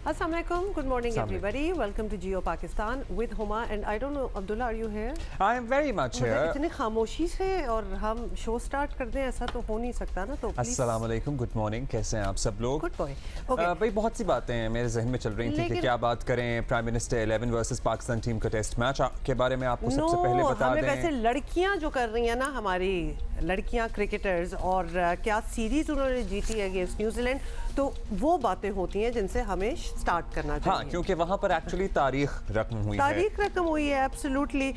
Assalamu alaikum. Good morning, everybody. Welcome to Geo Pakistan with Huma. And I don't know, Abdullah, are you here? I am very much here. इतनी खामोशी से और हम show start कर दें ऐसा तो हो नहीं सकता ना, तो अस्सलाम वालेकुम, गुड मॉर्निंग, कैसे हैं आप सब लोग? Good boy. ओके भाई बहुत सी बातें हैं मेरे जहन में चल रही थी कि क्या बात करें। Prime minister 11 versus Pakistan team का टेस्ट मैच के बारे में आपको सबसे पहले बता दें। वैसे लड़कियां जो कर रही हैं ना, हमारी लड़कियां क्रिकेटर्स, और क्या सीरीज उन्होंने जीती है अगेंस्ट न्यूजीलैंड, तो वो बातें होती हैं जिनसे हमें स्टार्ट करना चाहिए। हाँ, क्योंकि वहाँ पर एक्चुअली तारीख रकम हुई है एब्सोल्युटली।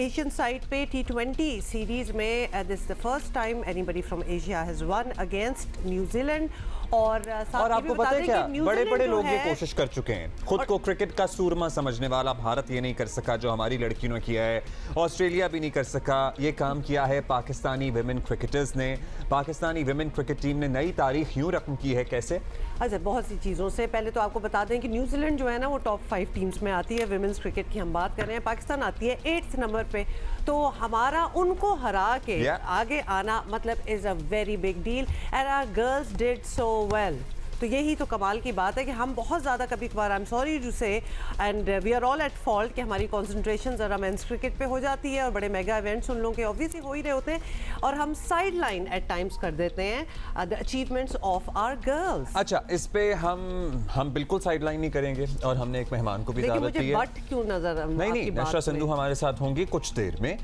एशियन साइड पे T20 सीरीज में this is the first time anybody from Asia has one against New Zealand. और आपको पता है क्या, बड़े बड़े लोग ये कोशिश कर चुके हैं। खुद को क्रिकेट का सूरमा समझने वाला भारत ये नहीं कर सका जो हमारी लड़कियों ने किया है। ऑस्ट्रेलिया भी नहीं कर सका। ये काम किया है पाकिस्तानी विमेन क्रिकेटर्स ने। पाकिस्तानी विमेन क्रिकेट टीम ने नई तारीख यूं रकम की है। कैसे? अच्छा, बहुत सी चीज़ों से। पहले तो आपको बता दें कि न्यूजीलैंड जो है ना, वो टॉप 5 टीम्स में आती है। विमेंस क्रिकेट की हम बात कर रहे हैं, पाकिस्तान आती है 8th नंबर पे। तो हमारा उनको हरा के आगे आना मतलब is a very big deal, and our girls did so well. तो यही तो कमाल की बात है कि हम बहुत ज़्यादा कभी कभार, I am sorry to say, and we are all at fault, कि हमारी कंसंट्रेशन ज़रा मेंस क्रिकेट पे हो जाती है और बड़े मेगा इवेंट्स उन लोगों के ऑब्वियसली हो ही रहे होते हैं, और हम साइड लाइन एट टाइम्स कर देते हैं the achievements of our girls. अच्छा, इस पे हम बिल्कुल साइड लाइन नहीं करेंगे, और हमने एक मेहमान को भी दावत दी है। बट क्यों नजर नहीं, नशरा संधू हमारे साथ होंगी कुछ देर में।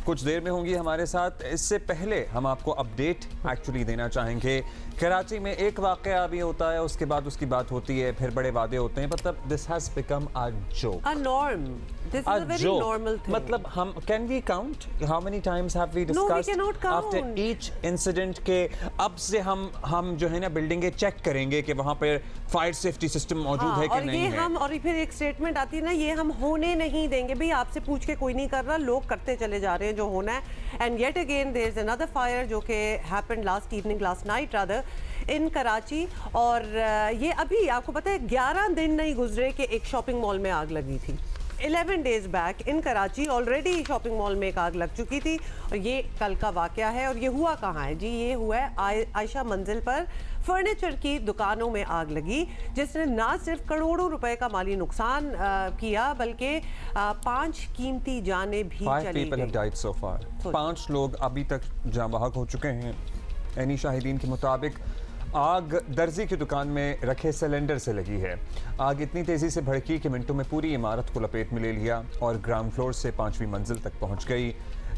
कुछ देर में होंगी हमारे साथ। इससे पहले हम आपको अपडेट एक्चुअली देना चाहेंगे। कराची में एक वाकया अभी होता है, उसके बाद उसकी बात होती है, फिर बड़े वादे होते हैं। मतलब this has become a joke, a norm. This is a very normal thing. मतलब हम can we count how many times have we discussed after each incident के अब से हम जो है ना बिल्डिंगें चेक करेंगे कि वहाँ पर फायर सेफ्टी सिस्टम मौजूद है कि नहीं है। और फिर एक स्टेटमेंट आती है ना, ये हम होने नहीं देंगे। भाई आपसे पूछ के कोई नहीं कर रहा, लोग करते चले जा रहे हैं जो होना है। And yet again there is another fire जो कि happened last night rather in Karachi. और ये अभी आपको पता है 11 दिन नहीं गुजरे कि एक शॉपिंग मॉल में आग लगी थी। 11 days back in Karachi already shopping mall में एक आग लग चुकी थी, और ये कल का वाकया है। और ये हुआ कहाँ है जी? ये हुआ है आयशा मंजिल पर। फर्नीचर की दुकानों में आग लगी, जिसने ना सिर्फ करोड़ों रुपए का माली नुकसान किया, बल्कि 5 कीमती जानें भी चली गई। 5 लोग अभी तक जाँ बहक हो चुके हैं। एनी शाहिदीन के मुताबिक आग दर्जी की दुकान में रखे सिलेंडर से लगी है। आग इतनी तेज़ी से भड़की कि मिनटों में पूरी इमारत को लपेट में ले लिया और ग्राउंड फ्लोर से 5वीं मंजिल तक पहुंच गई।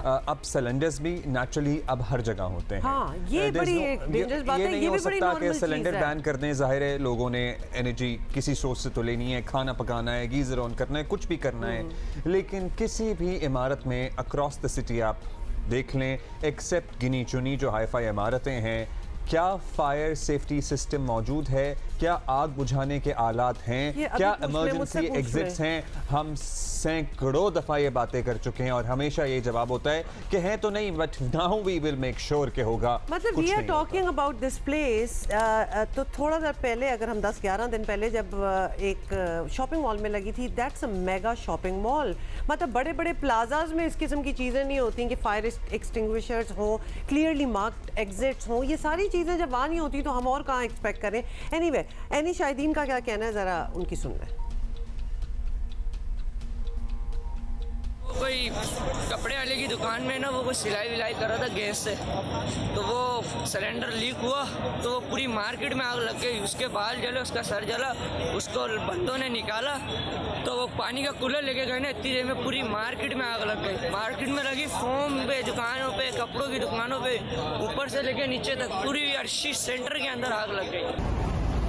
अब सिलेंडर्स भी नेचुरली अब हर जगह होते हैं। हाँ, ये बड़ी एक डेंजरस बात है। ये नहीं हो सकता कि सिलेंडर बैन कर दें। जाहिर है लोगों ने एनर्जी किसी सोर्स से तो लेनी है, खाना पकाना है, गीजर ऑन करना है, कुछ भी करना है, लेकिन किसी भी इमारत में अक्रॉस द सिटी आप देख लें, एक्सेप्ट गिनी चुनी जो हाईफाई इमारतें हैं, क्या फायर सेफ्टी सिस्टम मौजूद है? क्या आग बुझाने के आलात हैं? क्या इमरजेंसी एग्जिट्स हैं? हम सैकड़ों दफ़ा ये बातें कर चुके हैं और हमेशा ये जवाब होता है कि है तो नहीं, but now we will make sure के होगा। मतलब we are talking about this place. तो थोड़ा सा पहले, अगर हम 10-11 दिन पहले जब एक शॉपिंग मॉल में लगी थी, that's a mega shopping mall. मतलब बड़े बड़े प्लाजाज में इस किस्म की चीज़ें नहीं होती कि फायर एक्सटिंग्विशर्स हो, क्लियरली मार्क्ड एग्जिट्स हो। ये सारी चीज़ें जब वहाँ नहीं होती तो हम और कहाँ एक्सपेक्ट करें। एनीवे, एनी शाहिदीन का क्या कहना है, ज़रा उनकी सुन लें। कोई कपड़े वाले की दुकान में ना, वो कोई सिलाई विलाई कर रहा था गैस से, तो वो सिलेंडर लीक हुआ तो वो पूरी मार्केट में आग लग गई। उसके बाल जले, उसका सर जला, उसको बंदों ने निकाला तो वो पानी का कूलर लेके गए ना, इतनी देर में पूरी मार्केट में आग लग गई। मार्केट में लगी फोम पे, दुकानों पे, कपड़ों की दुकानों पे, ऊपर से लेके नीचे तक पूरी अर्शी सेंटर के अंदर आग लग गई।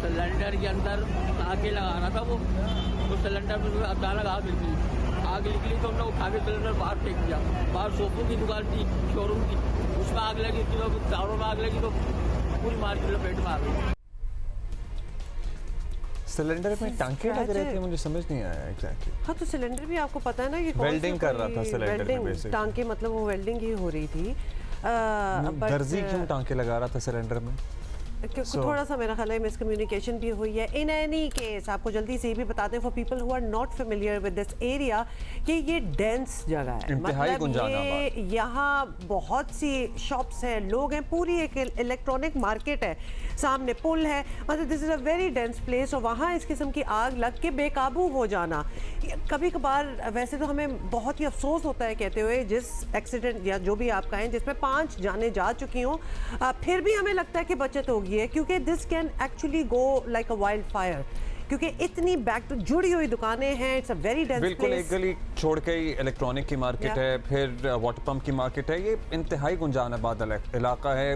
सिलेंडर के अंदर आगे लगा रहा था वो, तो सिलेंडर में अचानक आग निकली तो हमने उठा के सिलेंडर बाहर फेंक दिया। बाहर सोफों की दुकान थी, शोरूम की, उसमें आग लगी थी, चारों में आग लगी तो पूरी मार्केट लपेट में आ गई। सिलेंडर में टांके लग रहे थे, मुझे समझ नहीं आया एग्जैक्टली। हाँ, तो सिलेंडर भी आपको पता है ना कि वेल्डिंग कर रहा था सिलेंडर में बेसिकली। टांके मतलब वो वेल्डिंग ही हो रही थी। दर्जी क्यों टांके लगा रहा था सिलेंडर में? थोड़ा सा मेरा ख्याल है मिसकम्युनिकेशन भी हुई है। इन एनी केस आपको जल्दी से ये भी बता दें for people who are not familiar with this area कि ये डेंस जगह है, इंतहाई गुंजानाबाद। ये यहाँ बहुत सी शॉप्स हैं, लोग हैं, पूरी एक इलेक्ट्रॉनिक मार्केट है, सामने पुल है, मतलब this is a very dense place. और वहाँ इस किस्म की आग लग के बेकाबू हो जाना, कभी कभार वैसे तो हमें बहुत ही अफसोस होता है कहते हुए जिस एक्सीडेंट या जो भी आपका है जिसमें 5 जाने जा चुकी हों, फिर भी हमें लगता है कि बचत होगी है, क्योंकि this can actually go like a wild fire, क्योंकि इतनी बैक टू जुड़ी हुई दुकानें हैं। इट्स अ वेरी डेंस बिल्कुल, प्लेस। एक गली छोड़ के ही इलेक्ट्रॉनिक की मार्केट है, फिर वाटर पंप की मार्केट है, ये इंतहाई गुंजानाबाद इलाका है।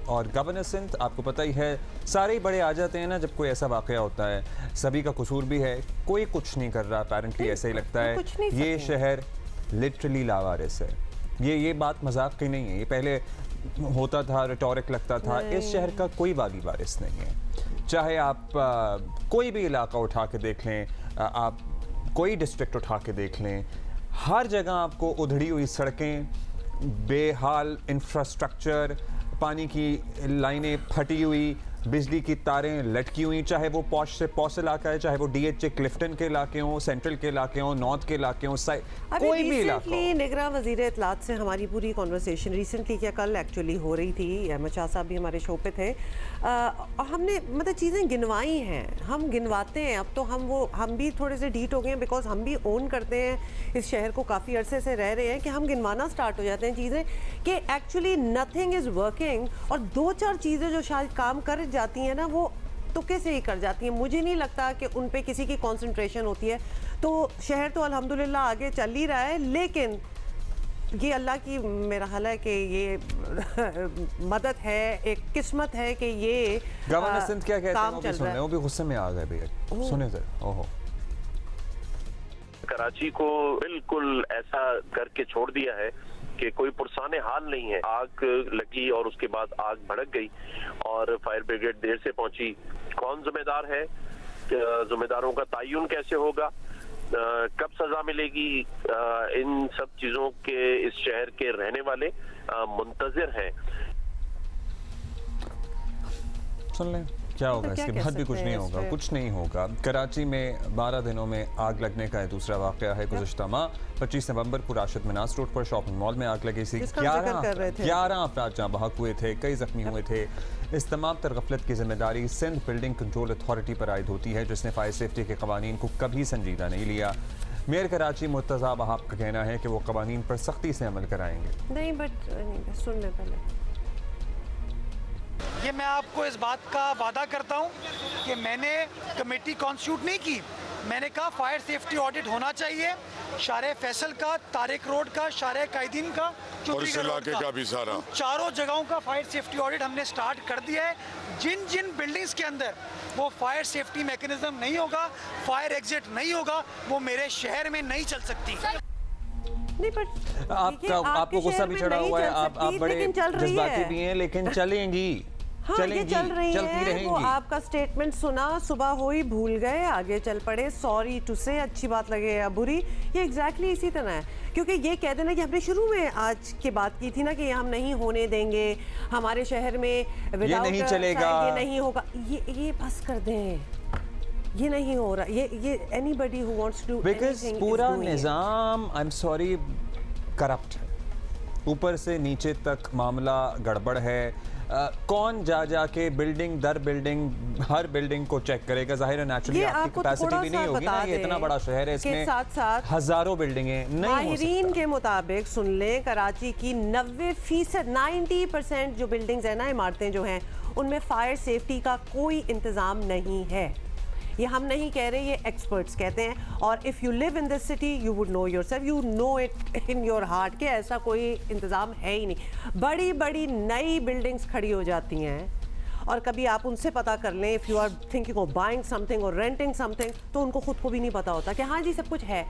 और गवर्नर सिंध आपको पता ही है, सारे ही बड़े आ जाते हैं ना जब कोई ऐसा वाक़या होता है, सभी का कसूर भी है, कोई कुछ नहीं कर रहा, अपेरेंटली ऐसा ही लगता है। ये शहर लिटरली लावारिस है, ये बात मजाक की नहीं है, ये पहले होता था, रिटोरिक लगता था, इस शहर का कोई बागी वारिस नहीं है। चाहे आप कोई भी इलाका उठा के देख लें, आप कोई डिस्ट्रिक्ट उठा के देख लें, हर जगह आपको उधड़ी हुई सड़कें, बेहाल इंफ्रास्ट्रक्चर, पानी की लाइनें फटी हुई, बिजली की तारें लटकी हुई, चाहे वो पॉश से पॉश इलाका है, चाहे वो डीएचए क्लिफ्टन के इलाके हों, सेंट्रल के इलाके हों, नॉर्थ के इलाके हों, कोई भी इलाका हो। निगरां वज़ीर इत्तलात से हमारी पूरी कॉन्वर्सेशन रिसेंटली क्या कल एक्चुअली हो रही थी, अहमद शाह साहब भी हमारे शो पे थे, और हमने मतलब चीज़ें गिनवाई हैं, हम गिनवाते हैं। अब तो हम भी थोड़े से डीट हो गए हैं, बिकॉज हम भी ओन करते हैं इस शहर को, काफ़ी अरसे से रह रहे हैं, कि हम गिनवाना स्टार्ट हो जाते हैं चीज़ें कि एक्चुअली नथिंग इज़ वर्किंग, और 2-4 चीज़ें जो शायद काम कर जाती हैं ना, वो तुक्के से ही कर जाती हैं। मुझे नहीं लगता कि उन पे किसी की कंसंट्रेशन होती है। तो शहर तो अल्हम्दुलिल्लाह आगे चल ही रहा है, लेकिन ये अल्लाह की मेरा ख्याल है कि ये मदद है, एक किस्मत है कि ये गवर्नर सिंध क्या कहते हैं काम चल रहा है। वो भी गुस्से में आ गए भैया, सुने जरा। ओहो, कराची को बिल्कुल ऐसा करके छोड़ दिया है कि कोई पुरसाने हाल नहीं है। आग लगी और उसके बाद आग भड़क गई और फायर ब्रिगेड देर से पहुंची। कौन जिम्मेदार है, जिम्मेदारों का तयन कैसे होगा, कब सजा मिलेगी, इन सब चीजों के इस शहर के रहने वाले मुंतजिर हैं। सुन लें क्या होगा, इसके बाद भी कुछ नहीं होगा, कुछ नहीं होगा। कराची में 12 दिनों में आग लगने का दूसरा वाक़या है। गुज़श्ता माह 25 नवंबर को राशिद मिनास रोड पर शॉपिंग मॉल में आग लगी थी। 11 अफराद जहाँ बहक हुए थे, कई जख्मी हुए थे। इस तमाम तर गफलत की जिम्मेदारी सिंध बिल्डिंग कंट्रोल अथॉरिटी पर आयद होती है, जिसने फायर सेफ्टी के कवानीन को कभी संजीदा नहीं लिया। मेयर कराची मुर्तज़ा वहाब का कहना है कि वो कवानीन पर सख्ती से अमल कराएंगे। नहीं, बट सुन लें पहले। ये मैं आपको इस बात का वादा करता हूँ कि मैंने कमेटी कॉन्स्टिट्यूट नहीं की। मैंने कहा फायर सेफ्टी ऑडिट होना चाहिए, शारे फैसल का, तारिक रोड का, शारे कायदीन का, और इस इलाके का भी सारा, चारों जगहों का फायर सेफ्टी ऑडिट हमने स्टार्ट कर दिया है। जिन जिन बिल्डिंग्स के अंदर वो फायर सेफ्टी मैकेनिज्म नहीं होगा, फायर एग्जिट नहीं होगा, वो मेरे शहर में नहीं चल सकती। नहीं, पर आपको गुस्सा भी चढ़ा हुआ है, आप बड़े जज्बाती भी हैं, लेकिन चलेंगी। हाँ, ये चल रही है। वो आपका स्टेटमेंट सुना, सुबह हुई, भूल गए, आगे चल पड़े, सॉरी टू से, अच्छी बात लगे या बुरी, ये एग्जैक्टली इसी तरह है। क्योंकि ये कह देना कि हमने शुरू में आज की बात की थी ना कि ये हम नहीं होने देंगे, हमारे शहर में ये नहीं चलेगा, ये नहीं होगा, ये बस कर दें, ये नहीं हो रहा। ये anybody who wants to, because पूरा निज़ाम, आई एम सॉरी, करप्ट है, ऊपर से नीचे तक मामला गड़बड़ है। कौन जा के बिल्डिंग दर बिल्डिंग हर बिल्डिंग को चेक करेगा? जाहिर है नेचुरली आपकी कैपेसिटी भी नहीं होगी ना, ये इतना बड़ा शहर है, इसमें साथ हजारों बिल्डिंगें नहीं हो सकता। माहिरीन के मुताबिक सुन लें, कराची की 90% 90% जो बिल्डिंग्स है ना, इमारतें जो हैं, उनमें फायर सेफ्टी का कोई इंतजाम नहीं है। ये हम नहीं कह रहे, ये एक्सपर्ट्स कहते हैं। और if you live in this city you would know yourself, you know it in your heart कि ऐसा कोई इंतज़ाम है ही नहीं। बड़ी बड़ी नई बिल्डिंग्स खड़ी हो जाती हैं और कभी आप उनसे पता कर लें, if you are thinking of buying something और रेंटिंग समथिंग, तो उनको खुद को भी नहीं पता होता कि हाँ जी सब कुछ है।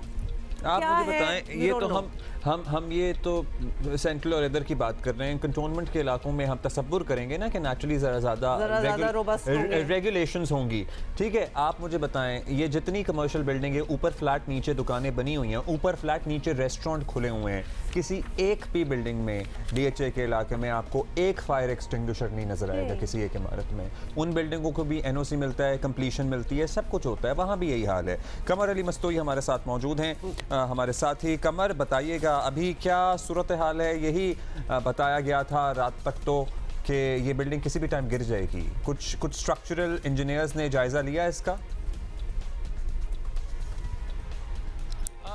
आप क्या मुझे है? बताएं, We ये don't तो know. हम ये तो सेंट्रल और इधर की बात कर रहे हैं। कंटोनमेंट के इलाकों में हम तसव्वुर करेंगे ना कि नेचुरली ज़रा ज़्यादा robust होंगे। रेगुलेशंस होंगी। ठीक है, आप मुझे बताएं, ये जितनी कमर्शियल बिल्डिंग है, ऊपर फ्लैट नीचे दुकानें बनी हुई हैं, ऊपर फ्लैट नीचे रेस्टोरेंट खुले हुए हैं, किसी एक भी बिल्डिंग में DHA के इलाके में आपको एक फायर एक्सटिंग्विशर नहीं नजर आएगा किसी एक इमारत में। उन बिल्डिंगों को भी NOC मिलता है, कंप्लीशन मिलती है, सब कुछ होता है, वहाँ भी यही हाल है। कमर अली मस्तोई हमारे साथ मौजूद हैं। हमारे साथ ही कमर, बताइएगा अभी क्या सूरत हाल है? यही बताया गया था रात तक तो कि ये बिल्डिंग किसी भी टाइम गिर जाएगी। कुछ स्ट्रक्चरल इंजीनियर्स ने जायजा लिया इसका?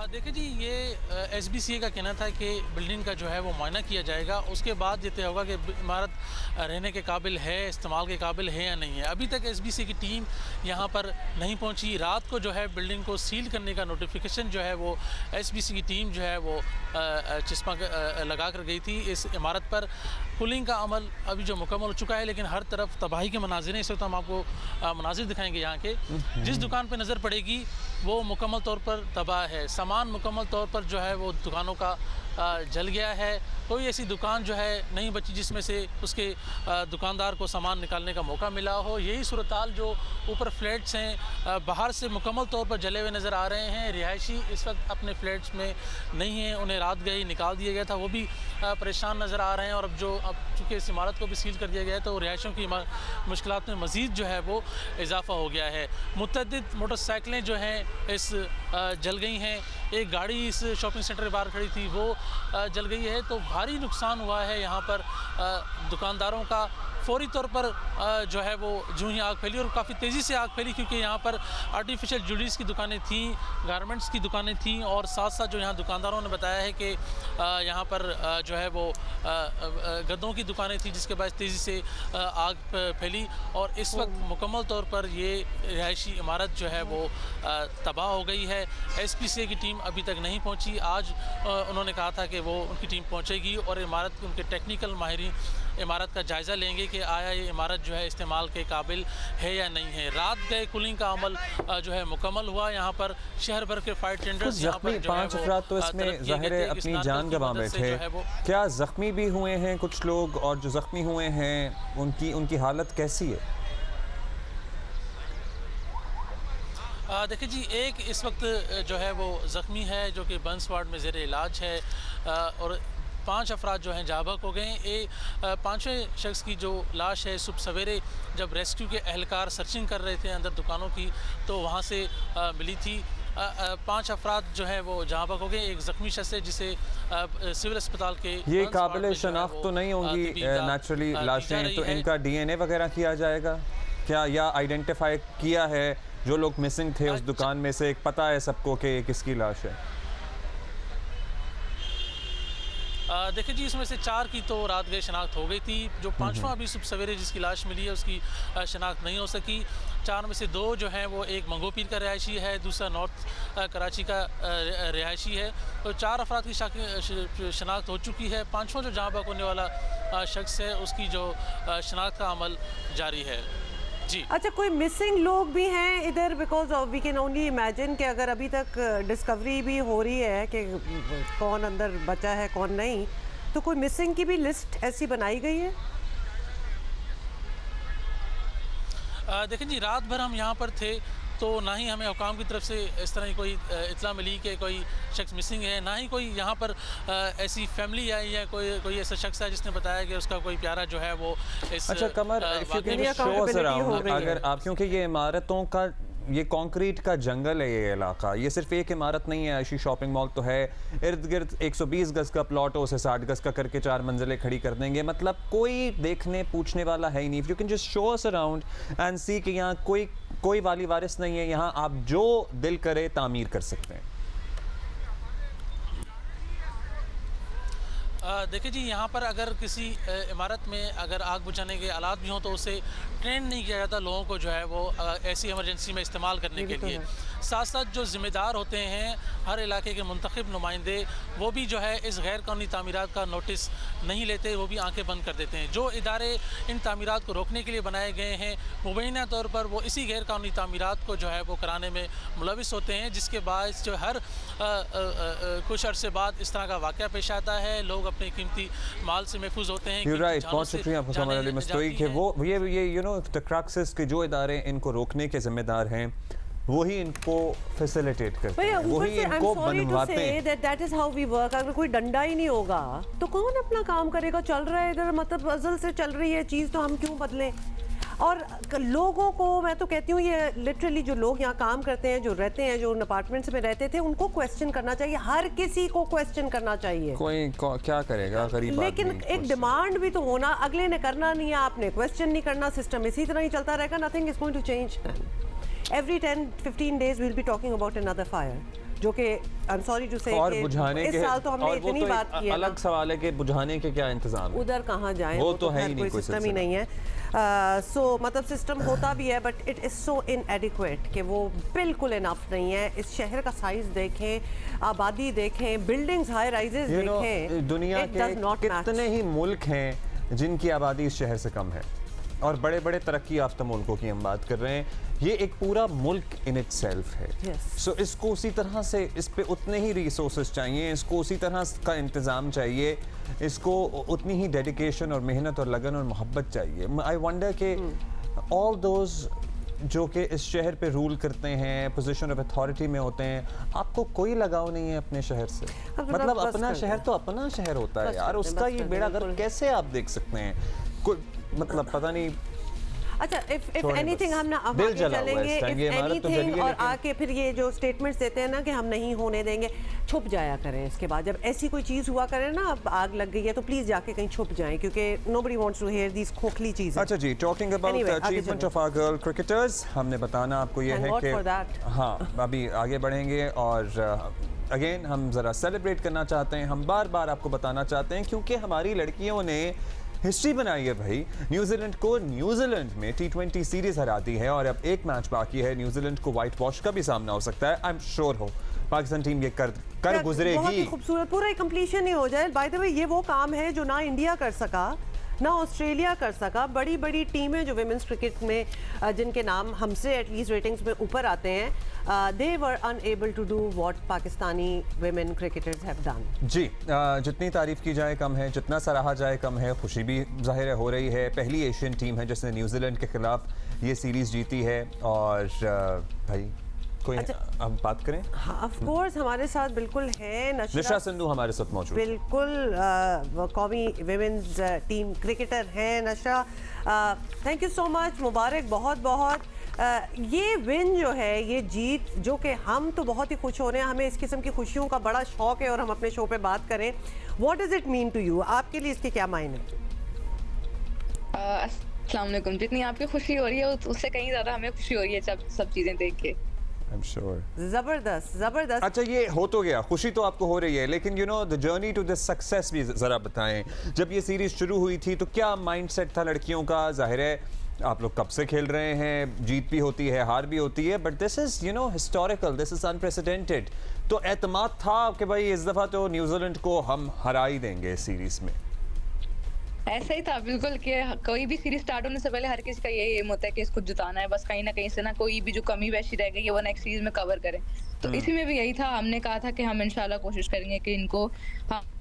देखिए जी, ये SBCA का कहना था कि बिल्डिंग का जो है वो मुआयना किया जाएगा, उसके बाद ये तय होगा कि इमारत रहने के काबिल है, इस्तेमाल के काबिल है या नहीं है। अभी तक SBCA की टीम यहाँ पर नहीं पहुँची। रात को जो है बिल्डिंग को सील करने का नोटिफिकेशन जो है वो SBCA की टीम जो है वो चश्मा लगा कर गई थी इस इमारत पर। कूलिंग का अमल अभी जो मुकम्मल हो चुका है, लेकिन हर तरफ तबाही के मनाजिर हैं। इस वक्त हम आपको मनाजिर दिखाएंगे यहाँ के। जिस दुकान पर नज़र पड़ेगी वो मुकम्मल तौर पर तबाह है, सामान मुकम्मल तौर पर जो है वो दुकानों का जल गया है। कोई ऐसी दुकान जो है नहीं बची जिसमें से उसके दुकानदार को सामान निकालने का मौका मिला हो। यही सूरत हाल जो ऊपर फ्लैट्स हैं बाहर से मुकम्मल तौर पर जले हुए नज़र आ रहे हैं। रिहायशी इस वक्त अपने फ्लैट्स में नहीं हैं, उन्हें रात गई निकाल दिया गया था, वो भी परेशान नज़र आ रहे हैं। और अब चूँकि इस इमारत को भी सील कर दिया गया है तो रिहायशियों की मुश्किलात में मज़ीद जो है वो इजाफ़ा हो गया है। मुतअद्दिद मोटरसाइकिलें जो हैं इस जल गई हैं। एक गाड़ी इस शॉपिंग सेंटर के बाहर खड़ी थी वो जल गई है। तो भारी नुकसान हुआ है यहाँ पर दुकानदारों का। फौरी तौर पर जो है वो जो ही आग फैली और काफ़ी तेज़ी से आग फैली, क्योंकि यहाँ पर आर्टिफिशियल ज्वेलरीज की दुकानें थीं, गारमेंट्स की दुकानें थीं, और साथ साथ जो यहाँ दुकानदारों ने बताया है कि यहाँ पर जो है वो गद्दों की दुकानें थीं, जिसके बाद तेज़ी से आग फैली। और इस वक्त मुकम्मल तौर पर ये रिहायशी इमारत जो है वो तबाह हो गई है। SPCA की टीम अभी तक नहीं पहुँची। आज उन्होंने कहा था कि वो उनकी टीम पहुँचेगी और इमारत उनके टेक्निकल माहिरीन इमारत का जायज़ा लेंगे कि आया ये इमारत जो है इस्तेमाल के काबिल है या नहीं है। रात गए कूलिंग का अमल जो है मुकम्मल हुआ। यहाँ पर शहर भर के फायर टेंडर्स यहाँ पर 5 अफराद तो इसमें ज़ाहिर है अपनी जान गंवा बैठे। क्या ज़ख्मी भी हुए हैं कुछ लोग? और जो ज़ख्मी हुए हैं उनकी हालत कैसी है? देखिए जी, एक इस वक्त जो है वो ज़ख्मी है जो कि बंस वार्ड में ज़ेर इलाज है, और 5 अफराद जो हैं जाबक हो गए। पाँचवें शख्स की जो लाश है सुबह सवेरे जब रेस्क्यू के एहलकार सर्चिंग कर रहे थे अंदर दुकानों की तो वहाँ से मिली थी। 5 अफराद जो है वो जाबक हो गए। एक ज़ख्मी शख्स है जिसे सिविल अस्पताल के ये काबिल शनाख्त तो नहीं होंगी नेचुरली लाशें, तो इनका DNA वगैरह किया जाएगा क्या, या आइडेंटिफाई किया है जो लोग मिसिंग थे उस दुकान में से? एक पता है सबको कि ये किसकी लाश है? देखिए जी, इसमें से 4 की तो रात गए शनाख्त हो गई थी। जो 5वां अभी सुबह सवेरे जिसकी लाश मिली है उसकी शनाख्त नहीं हो सकी। 4 में से 2 जो हैं वो एक मंगोपीर का रिहायशी है, दूसरा नॉर्थ कराची का रिहायशी है। तो 4 अफराद की शनाख्त हो चुकी है। 5वां जो जहाँ होने वाला शख्स है उसकी जो शनाख्त का अमल जारी है। जी अच्छा, कोई मिसिंग लोग भी हैं इधर? Because we can only imagine कि अगर अभी तक डिस्कवरी भी हो रही है कि कौन अंदर बचा है कौन नहीं, तो कोई मिसिंग की भी लिस्ट ऐसी बनाई गई है? देखिए जी, रात भर हम यहाँ पर थे तो ना ही हमें हुकाम की तरफ से इस तरह की कोई इतला मिली कि कोई शख्स मिसिंग है, ना ही कोई यहाँ पर ऐसी फैमिली आई है, कोई ऐसा शख्स है जिसने बताया कि उसका कोई प्यारा जो है वो इस अच्छा कमर, अगर आप, क्योंकि ये इमारतों का ये कंक्रीट का जंगल है ये इलाका, ये सिर्फ एक इमारत नहीं है, ऐसी शॉपिंग मॉल तो है, इर्द गिर्द 120 गज का प्लॉट हो, उसे 60 गज का करके 4 मंजिलें खड़ी कर देंगे, मतलब कोई देखने पूछने वाला है ही नहीं। You can just show us around and see कि यहाँ कोई वाली वारिस नहीं है, यहाँ आप जो दिल करे तामीर कर सकते हैं। देखिए जी, यहाँ पर अगर किसी इमारत में अगर आग बुझाने के आलात भी हों तो उसे ट्रेन नहीं किया जाता लोगों को जो है वो ऐसी इमरजेंसी में इस्तेमाल करने के लिए। साथ साथ जो ज़िम्मेदार होते हैं हर इलाके के मुंतखब नुमाइंदे, वो भी जो है इस गैर कानूनी तामीरात का नोटिस नहीं लेते, वो भी आंखें बंद कर देते हैं। जो इदारे इन तामीरात को रोकने के लिए बनाए गए हैं, मुबैना तौर पर वो इसी गैर कानूनी तामीरात को जो है वो कराने में मुलविस होते हैं, जिसके बायस जो हर कुछ अरसे बाद इस तरह का वाक़या पेश आता है। लोग अपने कीमती माल से महफूज होते हैं। You're right, बहुत शुक्रिया मुकम्मल अली मुस्तोई कि वो ये यू नो द क्रक्सेस के जो इदारे इनको रोकने के जिम्मेदार हैं वही इनको फैसिलिटेट करते हैं, वही इनको बनवाते हैं। That is how we work. अगर कोई डंडा ही नहीं होगा तो कौन अपना काम करेगा? चल रहा है इधर, मतलब अज़ल से चल रही है चीज़, तो हम क्यों बदलें? और लोगों को मैं तो कहती हूँ, ये लिटरली जो लोग यहाँ काम करते हैं, जो रहते हैं, जो उन अपार्टमेंट्स में रहते थे, उनको क्वेश्चन करना चाहिए। हर किसी को क्वेश्चन करना चाहिए। कोई क्या करेगा गरीब आदमी? लेकिन एक डिमांड भी तो होना, अगले ने करना नहीं है, आपने क्वेश्चन नहीं करना, सिस्टम इसी तरह ही चलता रहेगा। Nothing is going to change. Every 10-15 days we'll be talking about another fire, जो कि आई एम सॉरी टू से और बुझाने इस के साल तो हमने इतनी बात की है। अलग सवाल है कि बुझाने के क्या इंतजाम है? उधर कहाँ जाएं, वो तो है ही नहीं, कोई सिस्टम ही नहीं है। सो मतलब सिस्टम होता भी है बट इट इज़ सो इनएडिक्वेट कि वो बिल्कुल इनफ नहीं है। इस शहर का साइज देखें, आबादी देखें, बिल्डिंग्स हाई राइजेस देखें, दुनिया के कितने ही मुल्क हैं जिनकी आबादी इस शहर से कम है, और बड़े बड़े तरक्की याफ्ता मुल्कों की हम बात कर रहे हैं। ये एक पूरा मुल्क इन इट सेल्फ है। सो इसको उसी तरह से, इस पे उतने ही रिसोर्सेज चाहिए, इसको उसी तरह का इंतज़ाम चाहिए, इसको उतनी ही डेडिकेशन और मेहनत और लगन और मोहब्बत चाहिए। आई वंडर कि ऑल दोज जो कि इस शहर पे रूल करते हैं, पोजीशन ऑफ अथॉरिटी में होते हैं, आपको कोई लगाव नहीं है अपने शहर से। मतलब अपना शहर तो अपना शहर होता है यार, उसका ये बेड़ा गर्क कैसे आप देख सकते हैं? कोई मतलब पता नहीं। अच्छा, इफ एनीथिंग हम ना आगे चलेंगे, इफ एनीथिंग, और आके फिर ये जो स्टेटमेंट्स देते हैं ना कि हम नहीं होने देंगे, छुप जाया करें। इसके बाद जब ऐसी कोई चीज़ हुआ करे ना, अब आग लग गई है, तो प्लीज़ जाके कहीं छुप जाएं, क्योंकि nobody wants to hear these खोखली चीज़ें। अच्छा जी, talking about the achievement of our girl cricketers, हमने बताना आपको ये है कि हाँ, अभी आगे बढ़ेंगे और अगेन हम ज़रा सेलिब्रेट करना चाहते हैं। हम बार बार आपको बताना चाहते हैं क्योंकि हमारी लड़कियों ने हिस्ट्री बनाई है भाई। न्यूजीलैंड को न्यूजीलैंड में T20 सीरीज हराती है और अब एक मैच बाकी है। न्यूजीलैंड को व्हाइट वॉश का भी सामना हो सकता है। आई एम श्योर हो पाकिस्तान टीम ये कर गुजरेगी। बहुत ही खूबसूरत, पूरा कंप्लीशन ही हो जाए। बाय द वे, ये वो काम है जो ना इंडिया कर सका, ना ऑस्ट्रेलिया कर सका। बड़ी बड़ी टीमें जो विमेंस क्रिकेट में जिनके नाम हमसे एटलीस्ट रेटिंग्स में ऊपर आते हैं, they were unable to do what Pakistani women cricketers have done. जी, जितनी तारीफ की जाए कम है, जितना सराहा जाए कम है। खुशी भी जाहिर हो रही है। पहली एशियन टीम है जिसने न्यूजीलैंड के खिलाफ ये सीरीज जीती है। और भाई कोई हम बात करें, हाँ ऑफ कोर्स हमारे साथ बिल्कुल है निशा सिंधु हमारे साथ मौजूद, बिल्कुल कौमी विमेंस टीम क्रिकेटर है नशा। थैंक यू सो मच, मुबारक बहुत बहुत। ये विन जो है, ये जीत जो कि हम तो बहुत ही खुश हो रहे हैं, हमें इस किस्म की खुशियों का बड़ा शौक है और हम अपने शो पे बात करें। What does it mean to you? आपके लिए इसके क्या मायने? अस्सलाम वालेकुम। जितनी आपकी खुशी हो रही है उससे कहीं ज़्यादा हमें खुशी हो रही है सब चीज़ें देख के। I'm sure. जबरदस्त जबरदस्त। अच्छा, ये हो तो गया, खुशी तो आपको हो रही है, लेकिन you know the journey to this success भी जरा बताएं। जब ये सीरीज शुरू हुई थी तो क्या माइंडसेट था लड़कियों का? जाहिर है आप लोग कब से खेल रहे हैं, जीत भी होती है, हार भी होती है, but this is you know historical, this is unprecedented. तो एतमाद था कि भाई इस दफा तो न्यूजीलैंड को हम हरा ही देंगे इस सीरीज में। ऐसा ही था बिल्कुल कि कोई भी सीरीज स्टार्ट होने से पहले हर किसी का यही एम होता है कि इसको जिताना है, बस कहीं ना कहीं से ना कोई भी जो कमी वैसी रह गई है वो नेक्स्ट सीरीज में कवर करें। तो इसी में भी यही था, हमने कहा था कि हम इंशाल्लाह कोशिश करेंगे कि इनको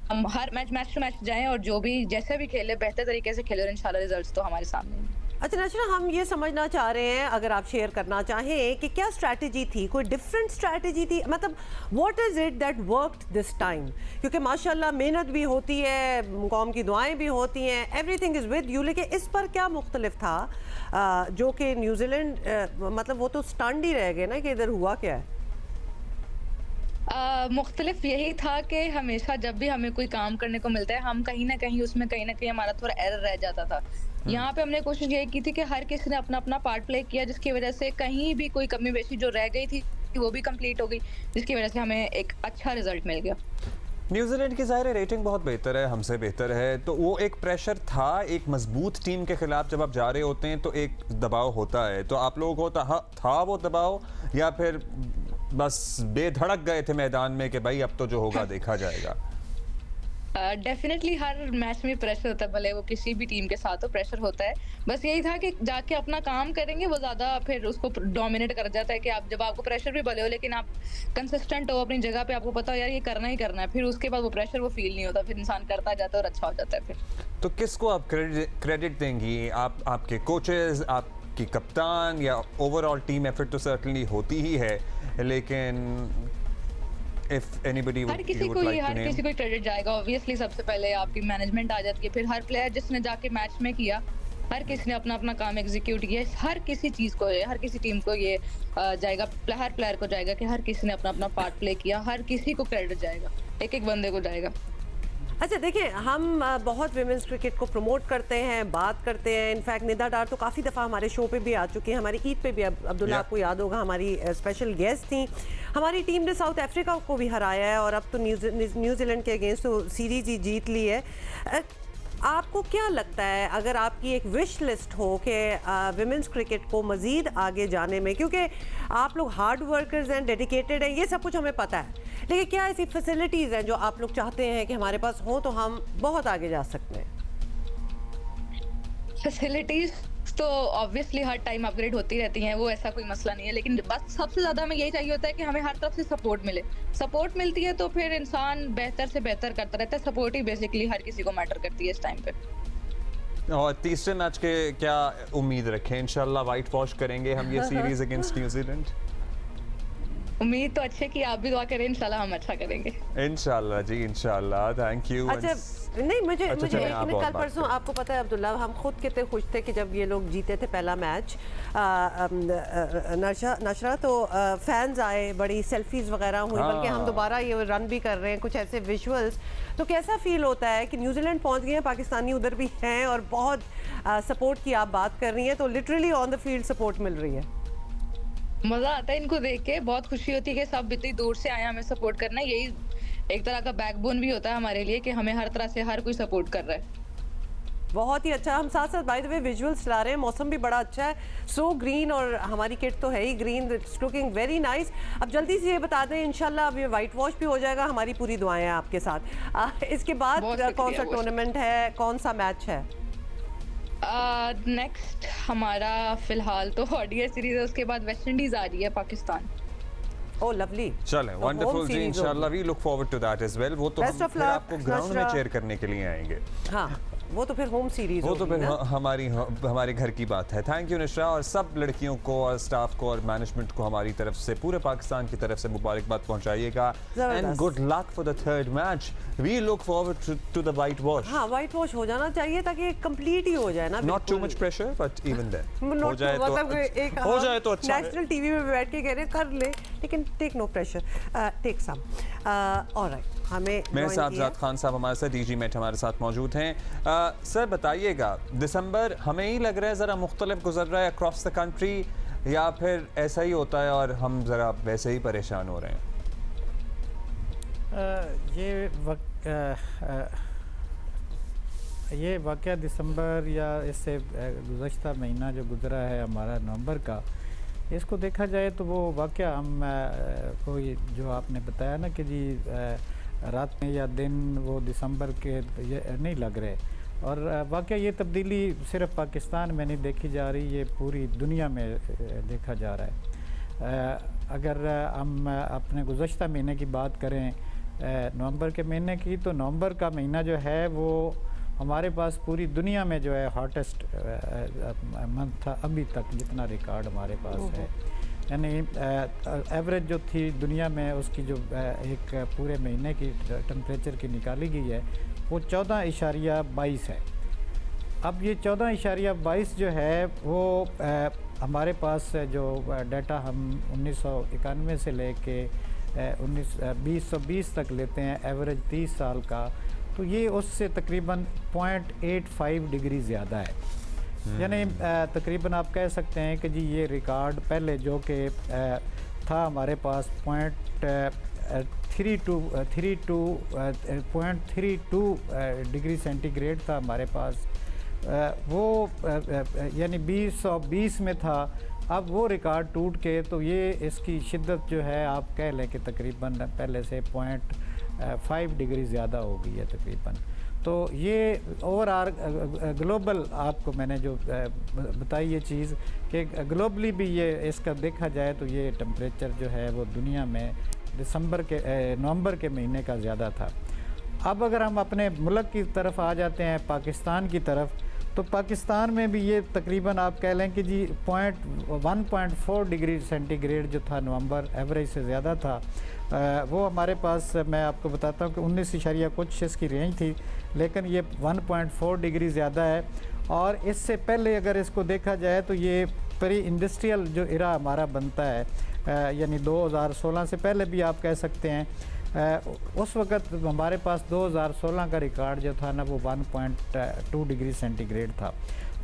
हम हर मैच टू मैच जाएं और जो भी जैसे भी खेले बेहतर तरीके से खेले और इंशाल्लाह रिजल्ट्स तो हमारे सामने हैं। अच्छा नशरा, हम ये समझना चाह रहे हैं, अगर आप शेयर करना चाहें कि क्या स्ट्रैटेजी थी, कोई डिफरेंट स्ट्रैटेजी थी, मतलब what is it that worked this time? क्योंकि माशाल्लाह मेहनत भी होती है, कौम की दुआएं भी होती हैं, एवरीथिंग इज़ विद यू, लेकिन इस पर क्या मुख्तलिफ था जो कि न्यूजीलैंड मतलब वो तो स्टंड ही रह गए ना कि इधर हुआ क्या है? मुख्तलिफ यही था कि हमेशा जब भी हमें कोई काम करने को मिलता है हम कहीं ना कहीं हमारा थोड़ा एरर रह जाता था। यहाँ पे हमने कोशिश यही की थी कि हर किसी ने अपना अपना पार्ट प्ले किया, जिसकी वजह से कहीं भी कोई कमी बेशी जो रह गई थी वो भी कंप्लीट हो गई, जिसकी वजह से हमें एक अच्छा रिजल्ट मिल गया। न्यूजीलैंड की ज़ाहिर रेटिंग बहुत बेहतर है, हमसे बेहतर है, तो वो एक प्रेशर था, एक मजबूत टीम के खिलाफ जब आप जा रहे होते हैं तो एक दबाव होता है। तो आप लोगों को था वो दबाव, या फिर बस बेधड़क गए थे मैदान में कि भाई अब तो जो होगा देखा जाएगा? डेफिनेटली हर मैच में प्रेशर होता है, भले वो किसी भी टीम के साथ हो, प्रेशर होता है। बस यही था कि जाके अपना काम करेंगे, वो ज़्यादा फिर उसको डोमिनेट कर जाता है कि आप जब आपको प्रेशर भी भले हो लेकिन आप कंसिस्टेंट हो अपनी जगह पे, आपको पता हो यार ये करना ही करना है, फिर उसके बाद वो प्रेशर वो फील नहीं होता, फिर इंसान करता जाता है और अच्छा हो जाता है फिर। तो किसको आप क्रेडिट देंगी? आपके कोचेस, आपकी कप्तान, या ओवरऑल टीम एफर्ट तो सर्टनली होती ही है, लेकिन if anybody हर किसी को क्रेडिट जाएगा ऑब्वियसली। सबसे पहले आपकी मैनेजमेंट आ जाती है, फिर हर प्लेयर जिसने जाके मैच में किया, हर किसी ने अपना अपना काम एग्जीक्यूट किया, हर किसी चीज़ को, हर किसी टीम को ये जाएगा, हर प्लेयर को जाएगा कि हर किसी ने अपना अपना पार्ट प्ले किया, हर किसी को क्रेडिट जाएगा, एक एक बंदे को जाएगा। अच्छा देखिए, हम बहुत विमेंस क्रिकेट को प्रमोट करते हैं, बात करते हैं। इनफैक्ट निदा डार तो काफ़ी दफ़ा हमारे शो पे भी आ चुकी है, हमारी ईद पे भी, अब्दुल्ला आपको याद होगा हमारी स्पेशल गेस्ट थी। हमारी टीम ने साउथ अफ्रीका को भी हराया है और अब तो न्यूजीलैंड के अगेंस्ट तो सीरीज़ ही जीत ली है। आपको क्या लगता है, अगर आपकी एक विश लिस्ट हो कि विमेंस क्रिकेट को मज़ीद आगे जाने में, क्योंकि आप लोग हार्ड वर्कर्स हैं, डेडिकेटेड हैं, ये सब कुछ हमें पता है, लेकिन क्या ऐसी फैसिलिटीज़ हैं जो आप लोग चाहते हैं कि हमारे पास हो तो हम बहुत आगे जा सकते हैं? फैसिलिटीज तो ऑब्वियसली हर टाइम अपग्रेड होती रहती हैं, वो ऐसा कोई मसला नहीं है, लेकिन बस सबसे ज़्यादा हमें यही चाहिए होता है कि हमें हर तरफ से सपोर्ट मिले। सपोर्ट मिलती है तो फिर इंसान बेहतर से बेहतर करता रहता है। सपोर्ट ही बेसिकली हर किसी को मैटर करती है इस टाइम पे। और तीसरे मैच के क्या उम्मीद रखें? इंशाल्लाह वाइट वॉश करेंगे हम ये सीरीज अगेंस्ट न्यूजीलैंड। उम्मीद तो अच्छे की, आप भी दुआ करें, इंशाल्लाह हम अच्छा करेंगे। इंशाल्लाह जी, इंशाल्लाह। Thank you. अच्छा नहीं, मुझे आप कल परसों आपको पता है अब्दुल्ला, हम खुद कितने खुश थे कि जब ये लोग जीते थे पहला मैच नशरा, तो फैंस आए, बड़ी सेल्फीज वगैरह हुई, बल्कि हम दोबारा ये रन भी कर रहे हैं, कुछ ऐसे विजुअल्स। तो कैसा फील होता है कि न्यूजीलैंड पहुंच गए हैं, पाकिस्तानी उधर भी हैं और बहुत सपोर्ट की आप बात कर रही हैं, तो literally on the field support मिल रही है। मजा आता है इनको देख के, बहुत खुशी होती है कि सब इतनी दूर से आए हमें सपोर्ट करना। यही एक तरह का बैकबोन भी होता है हमारे लिए कि हमें हर तरह से हर कोई सपोर्ट कर रहा है। बहुत ही अच्छा। हम साथ साथ बाय द वे विजुअल्स ला रहे हैं, मौसम भी बड़ा अच्छा है, सो ग्रीन, और हमारी किट तो है ही green, it's looking very nice. अब जल्दी से ये बता दें, इंशाल्लाह अब ये वाइट वॉश भी हो जाएगा, हमारी पूरी दुआएं हैं आपके साथ। इसके बाद कौन सा टूर्नामेंट है, कौन सा मैच है? नेक्स्ट हमारा फिलहाल तो ओडीआई सीरीज है, उसके बाद वेस्ट इंडीज आ रही है पाकिस्तान। ओह लवली, चलें, वंडरफुल जी, इंशाल्लाह we look forward to that as well. वो तो हम फिर आपको ग्राउंड में चेयर करने के लिए आएंगे। हाँ, वो तो फिर होम सीरीज, वो तो फिर हमारे घर की बात है। थैंक यू निशरा, और सब लड़कियों को और स्टाफ को और मैनेजमेंट को हमारी तरफ से, पूरे पाकिस्तान की तरफ से मुबारकबाद पहुंचाइएगा। And good luck for the third match. We look forward to the whitewash. हाँ, वाइट वॉश हो जाना चाहिए ताकि कंप्लीट ही हो जाए ना। Not too much pressure, but even then हो जाए तो अच्छा। नेशनल टीवी में बैठ के कह रहे कर ले, लेकिन take no pressure, take some. Alright, हमें मेरे साथ जात खान साहब हमारे साथ, डीजी मेट हमारे साथ मौजूद हैं। सर बताइएगा, दिसंबर हमें ही लग रहा है ज़रा मुख्तलिफ गुजर रहा है अक्रॉस द कंट्री, या फिर ऐसा ही होता है और हम ज़रा वैसे ही परेशान हो रहे हैं? ये वाक़या दिसंबर या इससे गुज़श्ता महीना जो गुज़रा है हमारा नवंबर का, इसको देखा जाए तो वो वाक़या हम कोई जो आपने बताया ना कि जी रात में या दिन वो दिसंबर के ये नहीं लग रहे, और वाक़या ये तब्दीली सिर्फ पाकिस्तान में नहीं देखी जा रही, ये पूरी दुनिया में देखा जा रहा है। अगर हम अपने गुज़श्ता महीने की बात करें, नवंबर के महीने की, तो नवंबर का महीना जो है वो हमारे पास पूरी दुनिया में जो है हॉटेस्ट मंथ था अभी तक, जितना रिकॉर्ड हमारे पास है। यानी एवरेज जो थी दुनिया में उसकी जो एक पूरे महीने की टेम्परेचर की निकाली गई है वो 14.22 है। अब ये 14.22 जो है वो हमारे पास जो डाटा हम 1991 से लेके 2020 तक लेते हैं, एवरेज 30 साल का, तो ये उससे तकरीबन 0.85 डिग्री ज़्यादा है। यानी तकरीबन आप कह सकते हैं कि जी ये रिकॉर्ड पहले जो कि था हमारे पास 0.32 डिग्री सेंटीग्रेड था हमारे पास, वो यानी 2020 में था अब वो रिकॉर्ड टूट के तो ये इसकी शिद्दत जो है आप कह लें कि तकरीबन पहले से 0.5 डिग्री ज़्यादा हो गई है तकरीबन। तो ये ओवरऑल ग्लोबल आपको मैंने जो बताई ये चीज़ कि ग्लोबली भी ये इसका देखा जाए तो ये टेम्परेचर जो है वो दुनिया में नवंबर के महीने का ज़्यादा था। अब अगर हम अपने मुल्क की तरफ आ जाते हैं, पाकिस्तान की तरफ, तो पाकिस्तान में भी ये तकरीबन आप कह लें कि जी 1.4 डिग्री सेंटीग्रेड जो था नवंबर एवरेज से ज़्यादा था। वो हमारे पास मैं आपको बताता हूँ कि 19 कुछ इसकी रेंज थी, लेकिन ये 1.4 डिग्री ज़्यादा है। और इससे पहले अगर इसको देखा जाए तो ये प्री इंडस्ट्रियल जो इरा हमारा बनता है, यानी 2016 से पहले भी आप कह सकते हैं, उस वक़्त हमारे पास 2016 का रिकॉर्ड जो था ना वो 1.2 डिग्री सेंटीग्रेड था।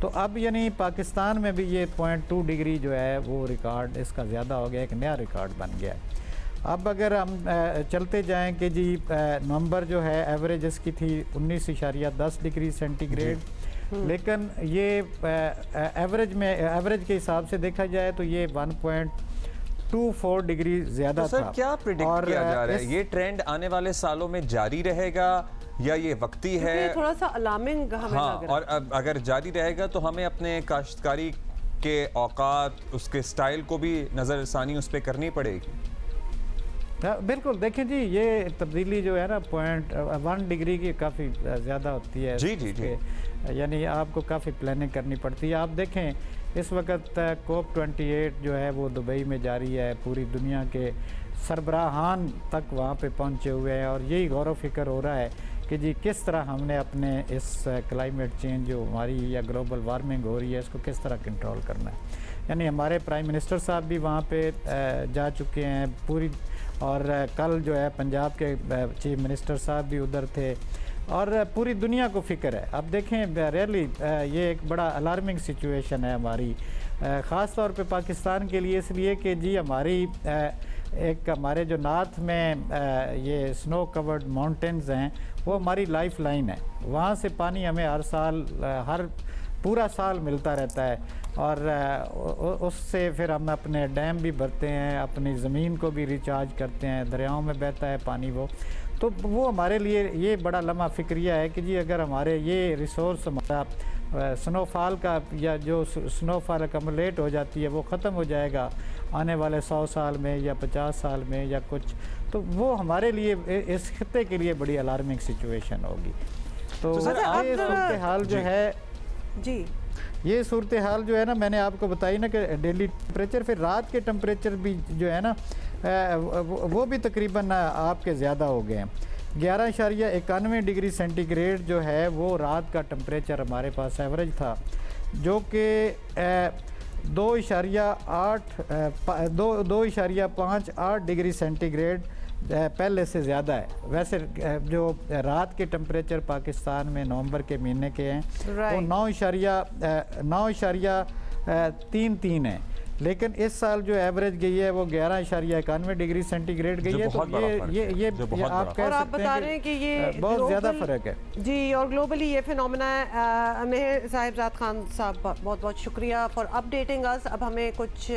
तो अब यानी पाकिस्तान में भी ये 0.2 डिग्री जो है वो रिकॉर्ड इसका ज़्यादा हो गया, एक नया रिकॉर्ड बन गया है। अब अगर हम चलते जाएं कि जी नवंबर जो है एवरेज इसकी थी 19.10 डिग्री सेंटीग्रेड, लेकिन ये एवरेज के हिसाब से देखा जाए तो ये 1.24 डिग्री ज़्यादा तो सर था। क्या प्रिडिक्ट किया जा रहा है, ये ट्रेंड आने वाले सालों में जारी रहेगा या ये वक्ती है? थोड़ा सा अलार्मिंग हमें हाँ, लग रहा है। और अगर जारी रहेगा तो हमें अपने काश्तकारी के औकात, उसके स्टाइल को भी नज़रसानी उस पर करनी पड़ेगी। बिल्कुल, देखें जी ये तब्दीली जो है ना 0.1 डिग्री की काफ़ी ज़्यादा होती है। जी जी जी, यानी आपको काफ़ी प्लानिंग करनी पड़ती है। आप देखें इस वक्त COP28 जो है वो दुबई में जारी है, पूरी दुनिया के सरबराहान तक वहाँ पे पहुँचे हुए हैं और यही गौर व फिक्र हो रहा है कि जी किस तरह हमने अपने इस क्लाइमेट चेंज जो हमारी या ग्लोबल वार्मिंग हो रही है इसको किस तरह कंट्रोल करना है। यानी हमारे प्राइम मिनिस्टर साहब भी वहाँ पे जा चुके हैं पूरी, और कल जो है पंजाब के चीफ मिनिस्टर साहब भी उधर थे और पूरी दुनिया को फ़िक्र है। अब देखें रियली ये एक बड़ा अलार्मिंग सिचुएशन है हमारी, ख़ास तौर पे पाकिस्तान के लिए, इसलिए कि जी हमारे जो नॉर्थ में ये स्नो कवर्ड माउंटेन्स हैं वो हमारी लाइफ लाइन है। वहाँ से पानी हमें हर पूरा साल मिलता रहता है और उससे फिर हम अपने डैम भी भरते हैं, अपनी ज़मीन को भी रिचार्ज करते हैं, दरियाओं में बहता है पानी वो हमारे लिए ये बड़ा लम्हा फ़िक्रिया है कि जी अगर हमारे ये रिसोर्स हमारा स्नोफॉल का या जो स्नोफॉल अकमुलेट हो जाती है वो ख़त्म हो जाएगा आने वाले 100 साल में या 50 साल में या कुछ, तो वो हमारे लिए इस खित्ते के लिए बड़ी अलार्मिंग सिचुएशन होगी। तो ये सूरत हाल जो है जी, ये सूरत हाल जो है ना मैंने आपको बताई ना कि डेली टेम्परेचर, फिर रात के टेम्परेचर भी जो है ना वो भी तकरीबन आपके ज़्यादा हो गए हैं। 11.91 डिग्री सेंटीग्रेड जो है वो रात का टेम्परेचर हमारे पास एवरेज था, जो कि 2.58 डिग्री सेंटीग्रेड पहले से ज़्यादा है। वैसे जो रात के टेम्परेचर पाकिस्तान में नवंबर के महीने के हैं वो 9.33 है, लेकिन इस साल जो एवरेज गई है वो 11.91 डिग्री सेंटीग्रेड गई है। तो ये आप कह सकते हैं कि ये बहुत ज़्यादा फ़र्क है जी। और ग्लोबली ये फिनोमेना है। मेहर साहिबजाद खान साहब बहुत बहुत शुक्रिया फॉर अपडेटिंग अस। अब हमें कुछ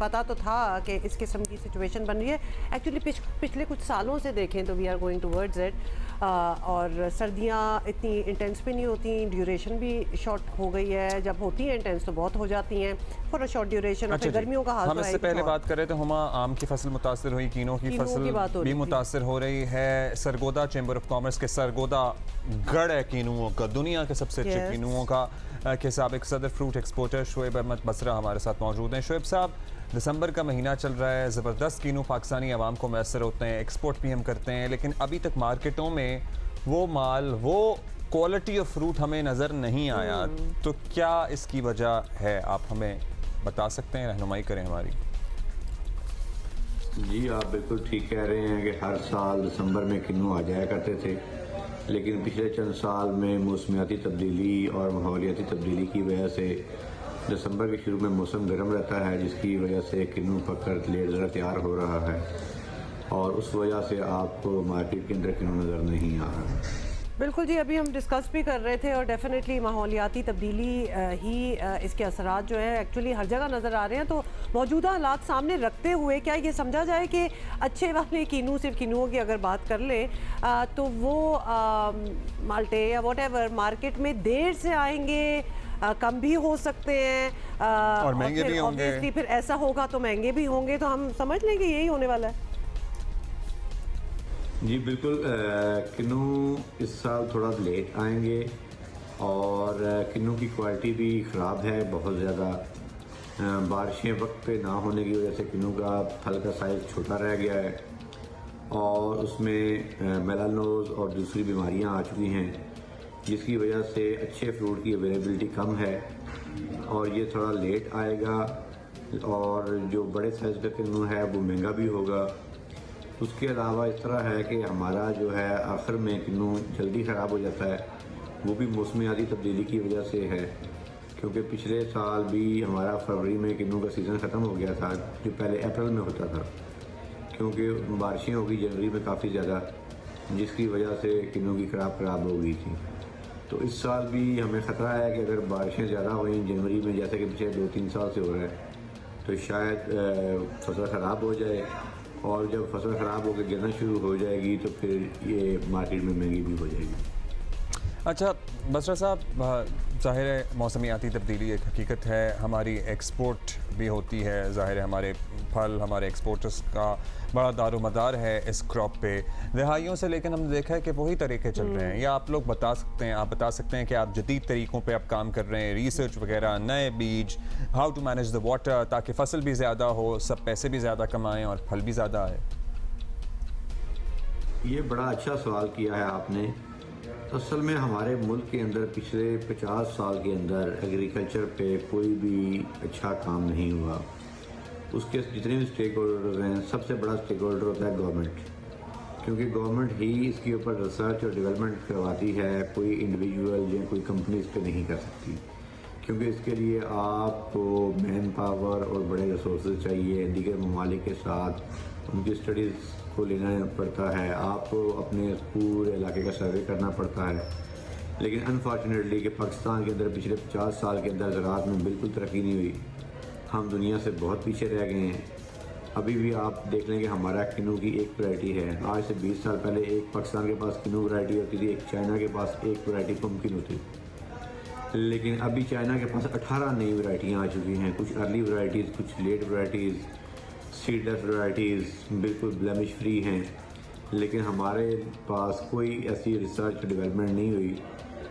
पता तो था कि इस किस्म की सिचुएशन बन रही है। एक्चुअली पिछले कुछ सालों से देखें तो we are going towards it, और सर्दियाँ इतनी इंटेंस भी नहीं होती, ड्यूरेशन भी शॉर्ट हो गई है, जब होती है इंटेंस तो बहुत हो जाती हैं फॉर अ शॉर्ट ड्यूरेशन। अच्छा, गर्मियों का हाल हम इससे पहले बात कर रहे थे, हुमा आम की फसल मुतासर हुई, कीनों की फसल भी मुतासर हो रही है। सरगोदा चैम्बर ऑफ कॉमर्स के सरगोदा गढ़ है कीनुओं का, दुनिया के सबसे अच्छे कीनुओं का के साबिक सदर फ्रूट एक्सपोर्टर शोएब अहमद बसरा हमारे साथ मौजूद हैं। शोएब साहब, दिसंबर का महीना चल रहा है, ज़बरदस्त कीनू पाकिस्तानी आवाम को मैसर होते हैं, एक्सपोर्ट भी हम करते हैं, लेकिन अभी तक मार्केटों में वो माल, वो क्वालिटी ऑफ फ्रूट हमें नज़र नहीं आया। तो क्या इसकी वजह है, आप हमें बता सकते हैं, रहनुमाई करें हमारी। जी आप बिल्कुल ठीक कह रहे हैं कि हर साल दिसंबर में किन्नू आ जाया करते थे, लेकिन पिछले चंद साल में मौसमियाती तब्दीली और माहौलियाती तब्दीली की वजह से दिसंबर के शुरू में मौसम गर्म रहता है, जिसकी वजह से किन्नू पककर लेट ज़रा तैयार हो रहा है और उस वजह से आपको मार्केट के अंदर किन्नू नज़र नहीं आ रहा है। बिल्कुल जी, अभी हम डिस्कस भी कर रहे थे और डेफिनेटली माहौलियाती तब्दीली ही इसके असरात जो है एक्चुअली हर जगह नज़र आ रहे हैं। तो मौजूदा हालात सामने रखते हुए क्या ये समझा जाए कि अच्छे वाले कीनू, सिर्फ कीनुओं की अगर बात कर लें तो वो माल्टे या वॉटेवर मार्केट में देर से आएंगे, कम भी हो सकते हैं और महंगे भी होंगे। ऑब्वियसली फिर ऐसा होगा तो महंगे भी होंगे, तो हम समझ लेंगे यही होने वाला है। जी बिल्कुल, किन्नू इस साल थोड़ा लेट आएंगे और किन्नू की क्वालिटी भी ख़राब है बहुत ज़्यादा। बारिशें वक्त पे ना होने की वजह से किन्नू का फल का साइज़ छोटा रह गया है और उसमें मेलानोज और दूसरी बीमारियां आ चुकी हैं, जिसकी वजह से अच्छे फ्रूट की अवेलेबिलिटी कम है और ये थोड़ा लेट आएगा। और जो बड़े साइज़ का किन्नू है वो महंगा भी होगा। उसके अलावा इस तरह है कि हमारा जो है आखिर में किन्नू जल्दी ख़राब हो जाता है, वो भी मौसमियाती तब्दीली की वजह से है, क्योंकि पिछले साल भी हमारा फरवरी में किन्नू का सीज़न ख़त्म हो गया था, जो पहले अप्रैल में होता था, क्योंकि बारिशें हो गई जनवरी में काफ़ी ज़्यादा, जिसकी वजह से किन्नू की खराब हो गई थी। तो इस साल भी हमें ख़तरा है कि अगर बारिशें ज़्यादा हुई जनवरी में, जैसे कि पिछले 2-3 साल से हो रहा है, तो शायद फसल ख़राब हो जाए और जब फसल ख़राब होकर गिरना शुरू हो जाएगी तो फिर ये मार्केट में महंगी भी हो जाएगी। अच्छा बसरा साहब, ज़ाहिर है मौसमियाती तब्दीली एक हकीकत है, हमारी एक्सपोर्ट भी होती है, ज़ाहिर है हमारे फल, हमारे एक्सपोर्टर्स का बड़ा दारोमदार है इस क्रॉप पे दहाइयों से, लेकिन हमने देखा है कि वही तरीके चल रहे हैं। या आप लोग बता सकते हैं, आप बता सकते हैं कि आप जदीद तरीक़ों पे आप काम कर रहे हैं, रिसर्च वगैरह, नए बीज, how to manage the water, ताकि फसल भी ज़्यादा हो, सब पैसे भी ज़्यादा कमाएँ और फल भी ज़्यादा आए। ये बड़ा अच्छा सवाल किया है आपने। असल में हमारे मुल्क के अंदर पिछले 50 साल के अंदर एग्रीकल्चर पे कोई भी अच्छा काम नहीं हुआ। उसके जितने भी स्टेक होल्डर्स हैं, सबसे बड़ा स्टेक होल्डर होता है गवर्नमेंट, क्योंकि गवर्नमेंट ही इसके ऊपर रिसर्च और डेवलपमेंट करवाती है, कोई इंडिविजुअल या कोई कंपनी इस पर नहीं कर सकती, क्योंकि इसके लिए आपको मैन पावर और बड़े रिसोर्स चाहिए। दीगर ममालिक के साथ उनकी स्टडीज़ को लेना पड़ता है, आपको अपने पूरे इलाके का सर्वे करना पड़ता है। लेकिन अनफॉर्चुनेटली कि पाकिस्तान के अंदर पिछले 50 साल के अंदर ज़राअत में बिल्कुल तरक्की नहीं हुई, हम दुनिया से बहुत पीछे रह गए हैं। अभी भी आप देख लें कि हमारा किन्नू की एक वैरायटी है, आज से 20 साल पहले एक पाकिस्तान के पास किन्नू वैरायटी होती थी, एक चाइना के पास एक वैरायटी पम्पकिन होती थी। लेकिन अभी चाइना के पास 18 नई वैरायटियाँ आ चुकी हैं, कुछ अर्ली वैरायटीज़, कुछ लेट वैरायटीज़, सीडलेस वैरायटीज़ बिल्कुल ब्लेमिश फ्री हैं। लेकिन हमारे पास कोई ऐसी रिसर्च डेवलपमेंट नहीं हुई।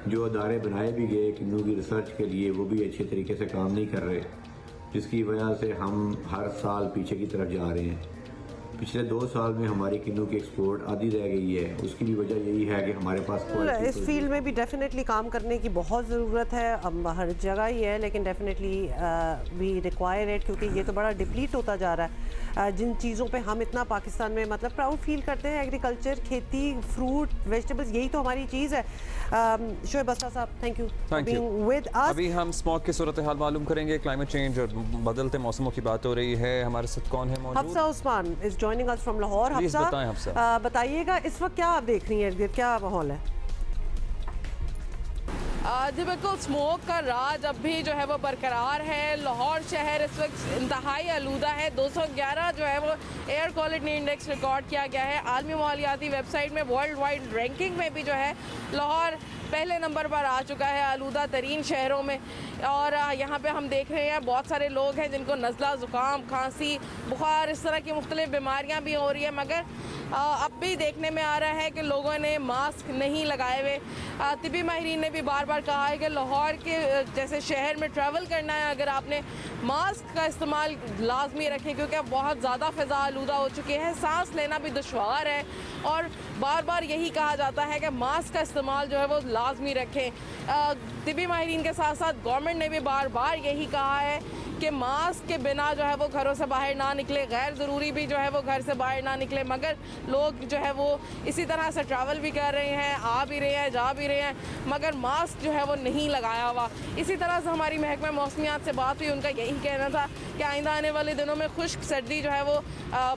जो अदारे बनाए भी गए किन्नू की रिसर्च के लिए, वो भी अच्छे तरीके से काम नहीं कर रहे, जिसकी वजह से हम हर साल पीछे की तरफ जा रहे हैं। पिछले 2 साल में हमारी किन्नू की एक्सपोर्ट आधी रह गई है। उसकी भी वजह यही है कि हमारे पास इस फील्ड में भी डेफिनेटली काम करने की बहुत ज़रूरत है, अब हर जगह ही है, लेकिन डेफिनेटली वी रिक्वायर इट, क्योंकि ये तो बड़ा डिप्लीट होता जा रहा है। जिन चीज़ों पे हम इतना पाकिस्तान में मतलब प्राउड फील करते हैं, एग्रीकल्चर, खेती, फ्रूट, वेजिटेबल्स, यही तो हमारी चीज़ है। शोएब बसरा साहब, thank you for being with अस। अभी हम स्मॉग की सूरत हाल मालूम करेंगे, क्लाइमेट चेंज और बदलते मौसमों की बात हो रही है। हमारे साथ कौन है मौजूद? Hafsa Usman is joining us from Lahore. Hafsa, बताइएगा इस वक्त क्या आप देख रही हैं, क्या माहौल है? जी बिल्कुल, स्मोक का राज अब भी जो है वो बरकरार है। लाहौर शहर इस वक्त इंतहाई आलूदा है। 211 जो है वो एयर क्वालिटी इंडेक्स रिकॉर्ड किया गया है। आलमी माहौलियाती वेबसाइट में वर्ल्ड वाइड रैंकिंग में भी जो है लाहौर पहले नंबर पर आ चुका है आलूदा तरीन शहरों में। और यहाँ पे हम देख रहे हैं बहुत सारे लोग हैं जिनको नज़ला, ज़ुकाम, खांसी, बुखार, इस तरह की मुख्तलिफ बीमारियाँ भी हो रही है, मगर अब भी देखने में आ रहा है कि लोगों ने मास्क नहीं लगाए हुए। तिबी माहिरीन ने भी बार बार कहा है कि लाहौर के जैसे शहर में ट्रैवल करना है, अगर आपने मास्क का इस्तेमाल लाजमी रखें, क्योंकि अब बहुत ज़्यादा फ़िज़ा आलूदा हो चुकी है, सांस लेना भी दुश्वार है। और बार बार यही कहा जाता है कि मास्क का इस्तेमाल जो है वो लाजमी रखें। तिबी माहिरीन के साथ साथ गवर्नमेंट ने भी बार बार यही कहा है कि मास्क के बिना जो है वो घरों से बाहर ना निकले, गैर ज़रूरी भी जो है वो घर से बाहर ना निकले। मगर लोग जो है वो इसी तरह से ट्रैवल भी कर रहे हैं, आ भी रहे हैं, जा भी रहे हैं, मगर मास्क जो है वो नहीं लगाया हुआ। इसी तरह से हमारी महकमा मौसमियात से बात हुई, उनका यही कहना था कि आइंदा आने वाले दिनों में खुश्क सर्दी जो है वो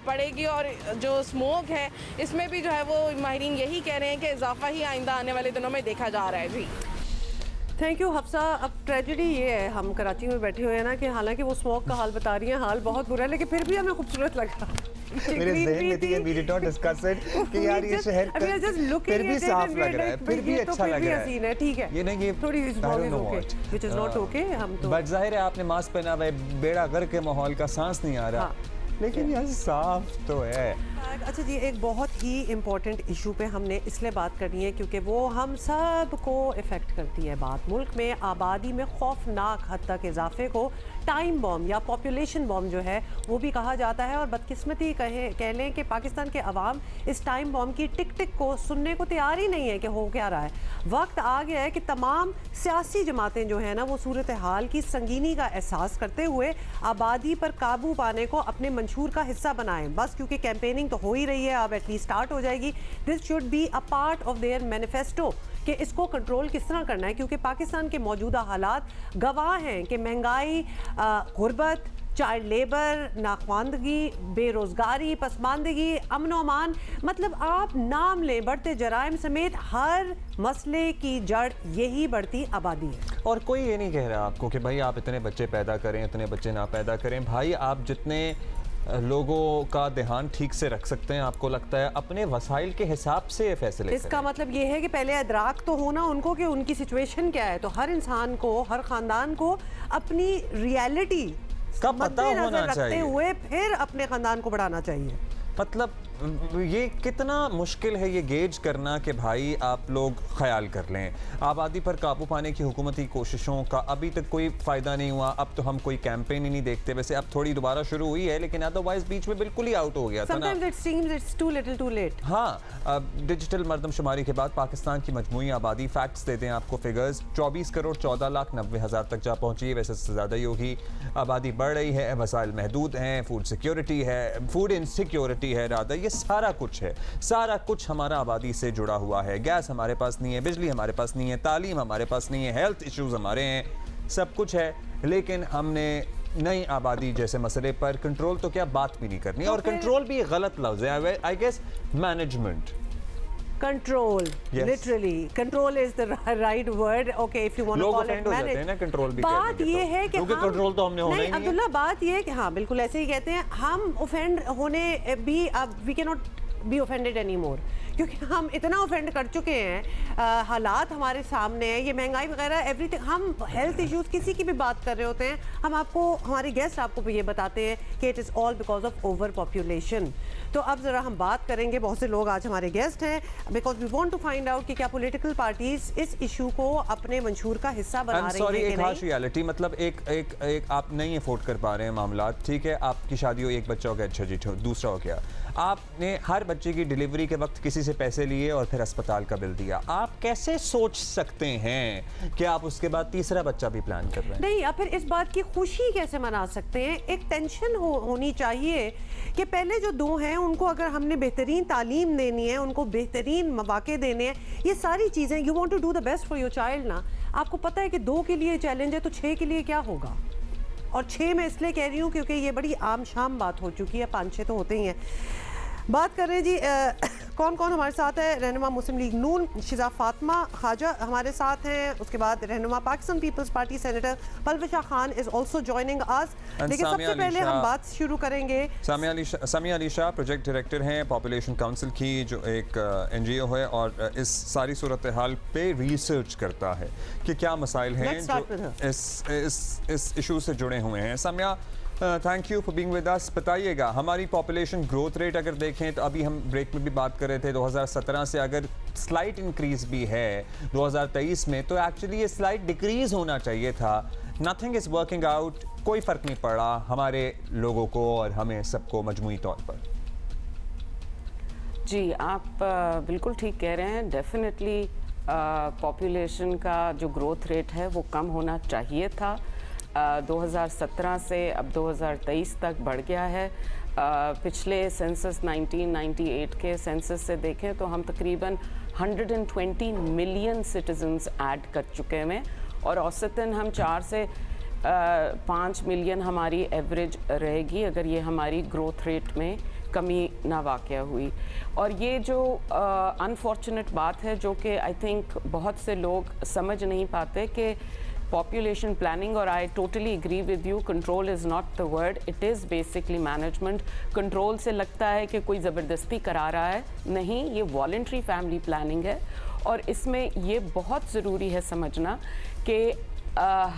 पड़ेगी और जो स्मोक है इसमें भी जो है वो माहिरीन यही कह रहे हैं कि इजाफा ही आइंदा आने वाले दिनों में देखा जा रहा है। जी थैंक यू हफ्सा। अब ट्रेजेडी ये है, हम कराची में बैठे हुए हैं ना, कि हालांकि वो स्मोक का हाल बता रही हैं, हाल बहुत बुरा है, लेकिन फिर भी हमें खूबसूरत लगा। मेरे ज़हन में थी कि we did not discuss it कि यार ये शहर फिर भी साफ लग रहा है, फिर भी अच्छा लग रहा है। ठीक है, ये नहीं, ये थोड़ी which is not okay। हम तो बट जाहिर है आपने मास्क पहना हुआ है, बेड़ा गर्क के माहौल का सांस नहीं आ रहा, लेकिन यार साफ तो है। अच्छा जी, एक बहुत ही इम्पोर्टेंट इशू पे हमने इसलिए बात करनी है क्योंकि वो हम सब को इफ़ेक्ट करती है बात। मुल्क में आबादी में खौफनाक हद तक इजाफे को टाइम बॉम्ब या पॉपुलेशन बॉम्ब जो है वो भी कहा जाता है, और बदकिस्मती कह लें कि पाकिस्तान के अवाम इस टाइम बॉम्ब की टिक टिक को सुनने को तैयार ही नहीं है कि हो क्या रहा है। वक्त आ गया है कि तमाम सियासी जमातें जो है ना वो सूरत हाल की संगीनी का एहसास करते हुए आबादी पर काबू पाने को अपने मंशूर का हिस्सा बनाएं। बस क्योंकि कैंपेनिंग तो हो ही रही है, अब एटलीस्ट स्टार्ट हो जाएगी। This should be a part of their manifesto कि इसको कंट्रोल किस तरह करना है, क्योंकि पाकिस्तान के मौजूदा हालात गवाह हैं कि महंगाई, गुर्बत, चाइल्ड लेबर, नाखवानदगी, बेरोज़गारी, पसमानदगी, अमन अमान, मतलब आप नाम लें, बढ़ते जराइम समेत हर मसले की जड़ यही बढ़ती आबादी है। और कोई ये नहीं कह रहा आपको कि भाई आप इतने बच्चे पैदा करें, इतने बच्चे ना पैदा करें। भाई आप जितने लोगों का ध्यान ठीक से रख सकते हैं, आपको लगता है अपने वसाइल के हिसाब से ये फैसले इसका मतलब ये है कि पहले इदराक तो होना उनको कि उनकी सिचुएशन क्या है। तो हर इंसान को, हर ख़ानदान को अपनी रियलिटी का पता होना रखते चाहिए हुए फिर अपने ख़ानदान को बढ़ाना चाहिए। मतलब ये कितना मुश्किल है ये गेज करना कि भाई आप लोग ख्याल कर लें। आबादी पर काबू पाने की हुकूमती कोशिशों का अभी तक कोई फ़ायदा नहीं हुआ। अब तो हम कोई कैंपेन ही नहीं देखते, वैसे अब थोड़ी दोबारा शुरू हुई है, लेकिन अदरवाइज बीच में बिल्कुल ही आउट हो गया था ना। Sometimes it seems it's too little too late। हाँ, डिजिटल मरदमशुमारी के बाद पाकिस्तान की मजमूई आबादी, फैक्ट्स देते हैं आपको फिगर्स, 24 करोड़ 14,90,000 तक जा पहुंची है। वैसे इससे ज़्यादा ही होगी। आबादी बढ़ रही है, वसाइल महदूद हैं, फूड सिक्योरिटी है, फूड इनसिक्योरिटी है, रादर ये सारा कुछ है। सारा कुछ हमारा आबादी से जुड़ा हुआ है। गैस हमारे पास नहीं है, बिजली हमारे पास नहीं है, तालीम हमारे पास नहीं है, हेल्थ इश्यूज हमारे हैं, सब कुछ है, लेकिन हमने नई आबादी जैसे मसले पर कंट्रोल तो क्या बात भी नहीं करनी। और कंट्रोल भी गलत लफ्ज़ है, I guess management. Control, literally control is the right word. Okay, if you want to call it manage, control भी बात ये है कि क्योंकि कंट्रोल तो हमने होना ही नहीं। अब्दुल्ला, बात ये है कि हाँ बिल्कुल ऐसे ही कहते हैं, हम ऑफेंड होने भी, अब we can not be offended any more, क्योंकि हम इतना ऑफेंड कर चुके हैं। हालात हमारे सामने है, ये महंगाई वगैरह एवरीथिंग। हम हेल्थ इश्यूज किसी की भी बात कर रहे होते हैं, हम आपको, हमारे गेस्ट आपको भी ये बताते हैं कि it is all because of over population. तो अब ज़रा हम बात करेंगे, बहुत से लोग आज हमारे गेस्ट हैं, because we want to find out कि क्या पॉलिटिकल पार्टीज इस इशू को अपने मंशूर का हिस्सा बना रही हैं कि एक हार्श रियलिटी, मतलब एक आप नहीं अफोर्ड कर पा रहे हैं मामला, ठीक है, आपकी शादी हो, एक बच्चा हो गया, अच्छा जी, दूसरा हो गया, आपने हर बच्चे की डिलीवरी के वक्त किसी से पैसे लिए और फिर अस्पताल का बिल दिया। आप कैसे सोच सकते हैं कि आप उसके बाद तीसरा बच्चा भी प्लान कर रहे हैं? नहीं, या फिर इस बात की खुशी कैसे मना सकते हैं? एक टेंशन होनी चाहिए कि पहले जो दो हैं उनको अगर हमने बेहतरीन तालीम देनी है, उनको बेहतरीन मौके देने हैं, ये सारी चीज़ें, you want to do the best for your child ना। आपको पता है कि 2 के लिए चैलेंज है तो 6 के लिए क्या होगा। और 6 मैं इसलिए कह रही हूँ क्योंकि ये बड़ी आम शाम बात हो चुकी है, 5-6 तो होते ही हैं। बात कर रहे हैं जी, कौन कौन हमारे साथ है। रहनुमा मुस्लिम लीग नून शिजा फातिमा खाजा हमारे साथ हैं, उसके बाद रहनुमा Pakistan People's Party senator Palwasha Khan is also joining us. लेकिन सबसे पहले हम बात शुरू करेंगे, सामिया अली शाह प्रोजेक्ट डायरेक्टर हैं पॉपुलेशन काउंसिल की, जो एक NGO है और इस सारी सूरत हाल पे रिसर्च करता है कि क्या मसाइल हैं जो इस इशू से जुड़े हुए हैं। Samia, thank you for being with us. बताइएगा, हमारी पॉपुलेशन ग्रोथ रेट अगर देखें तो अभी हम ब्रेक में भी बात कर रहे थे, 2017 से अगर स्लाइट इंक्रीज भी है 2023 में, तो एक्चुअली ये स्लाइट डिक्रीज होना चाहिए था। नथिंग इज वर्किंग आउट, कोई फ़र्क नहीं पड़ा हमारे लोगों को और हमें सबको मजमूई तौर पर। जी, आप बिल्कुल ठीक कह रहे हैं। डेफिनेटली पॉपुलेशन का जो ग्रोथ रेट है वो कम होना चाहिए था। 2017 से अब 2023 तक बढ़ गया है। पिछले सेंसस 1998 के सेंसस से देखें तो हम तकरीबन 120 मिलियन सिटीजन्स ऐड कर चुके हैं और औसतन हम 4 से 5 मिलियन हमारी एवरेज रहेगी अगर ये हमारी ग्रोथ रेट में कमी ना वाक़या हुई। और ये जो अनफॉर्चुनेट बात है जो कि आई थिंक बहुत से लोग समझ नहीं पाते कि population planning, और I totally agree with you, control is not the word, it is basically management. Control से लगता है कि कोई ज़बरदस्ती करा रहा है, नहीं, ये voluntary family planning है और इसमें ये बहुत ज़रूरी है समझना कि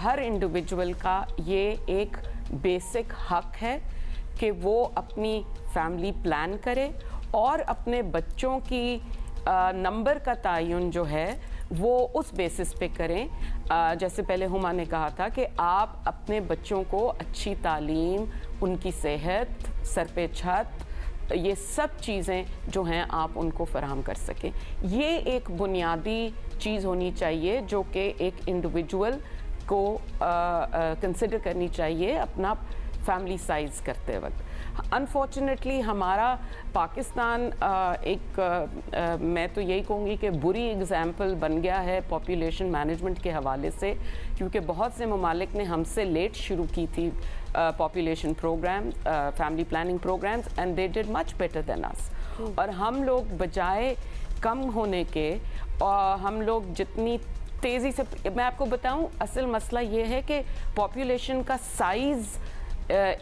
हर इंडिविजुअल का ये एक बेसिक हक है कि वो अपनी फैमिली प्लान करे और अपने बच्चों की नंबर का तयन जो है वो उस बेसिस पे करें। जैसे पहले हुमा ने कहा था कि आप अपने बच्चों को अच्छी तालीम, उनकी सेहत, सर पे छत, ये सब चीज़ें जो हैं आप उनको फराहम कर सकें। ये एक बुनियादी चीज़ होनी चाहिए जो कि एक इंडिविजुअल को कंसिडर करनी चाहिए अपना फैमिली साइज़ करते वक्त। अनफॉर्चुनेटली हमारा पाकिस्तान मैं तो यही कहूँगी कि बुरी एग्ज़ाम्पल बन गया है पॉपुलेशन मैनेजमेंट के हवाले से, क्योंकि बहुत से ममालिक ने हमसे लेट शुरू की थी population program, family planning programs, and they did much better than us. और हम लोग बजाय कम होने के हम लोग जितनी तेज़ी से, मैं आपको बताऊं असल मसला ये है कि पॉपुलेशन का साइज़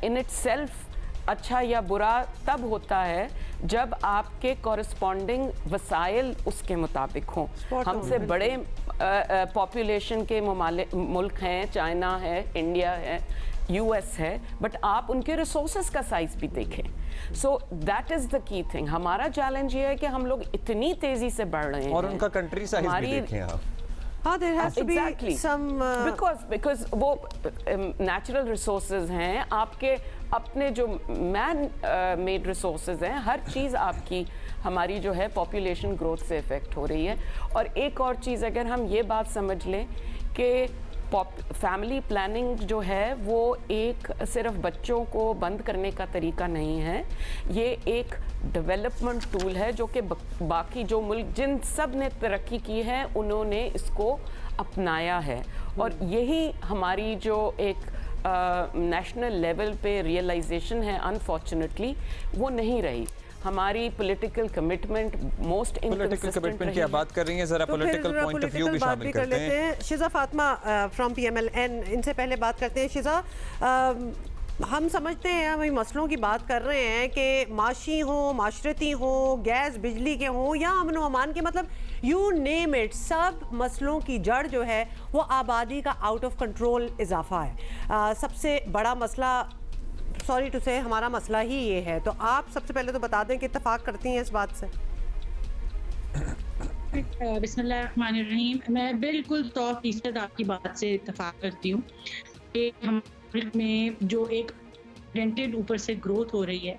इन इटसेल्फ अच्छा या बुरा तब होता है जब आपके कॉरस्पॉन्डिंग वसाइल उसके मुताबिक हों। हमसे बड़े पॉपुलेशन के मुल्क हैं, चाइना है, इंडिया है, यूएस है, बट आप उनके रिसोर्सेज का साइज भी देखें। So that is the key thing. हमारा चैलेंज ये है कि हम लोग इतनी तेज़ी से बढ़ रहे हैं और उनका कंट्री साइज भी देखें आप। हाँ, there has to be exactly. some because वो natural resources हैं, आपके अपने जो man made resources हैं, हर चीज़ आपकी हमारी जो है population growth से इफ़ेक्ट हो रही है। और एक और चीज़ अगर हम ये बात समझ लें कि फैमिली प्लानिंग जो है वो एक सिर्फ बच्चों को बंद करने का तरीका नहीं है, ये एक डेवलपमेंट टूल है जो कि बाकी जो मुल्क जिन सब ने तरक्की की है उन्होंने इसको अपनाया है। और यही हमारी जो एक नेशनल लेवल पे रियलाइजेशन है अनफॉर्चुनेटली वो नहीं रही। हमारी political commitment most political commitment की बात कर रही हैं, जरा पॉलिटिकल पॉइंट ऑफ व्यू भी शामिल करते हैं। शिजा फातिमा फ्रॉम पीएमएलएन, इनसे पहले बात करते हैं। शिजा, हम समझते हैं, हम मसलों की बात कर रहे हैं कि माशी हो, माशरती हो, गैस बिजली के हों या अमन व अमान के, मतलब यू नेम इट, सब मसलों की जड़ जो है वो आबादी का आउट ऑफ कंट्रोल इजाफा है। सबसे बड़ा मसला, सॉरी टू से, हमारा मसला ही ये है। तो आप सबसे पहले तो बता दें कि इत्तेफाक करती हैं इस बात से? बिस्मिल्लाहिर्रहमानिर्रहीम, मैं बिल्कुल 100% आपकी बात से इत्तेफाक करती हूँ कि हम में जो एक रेंटेड ऊपर से ग्रोथ हो रही है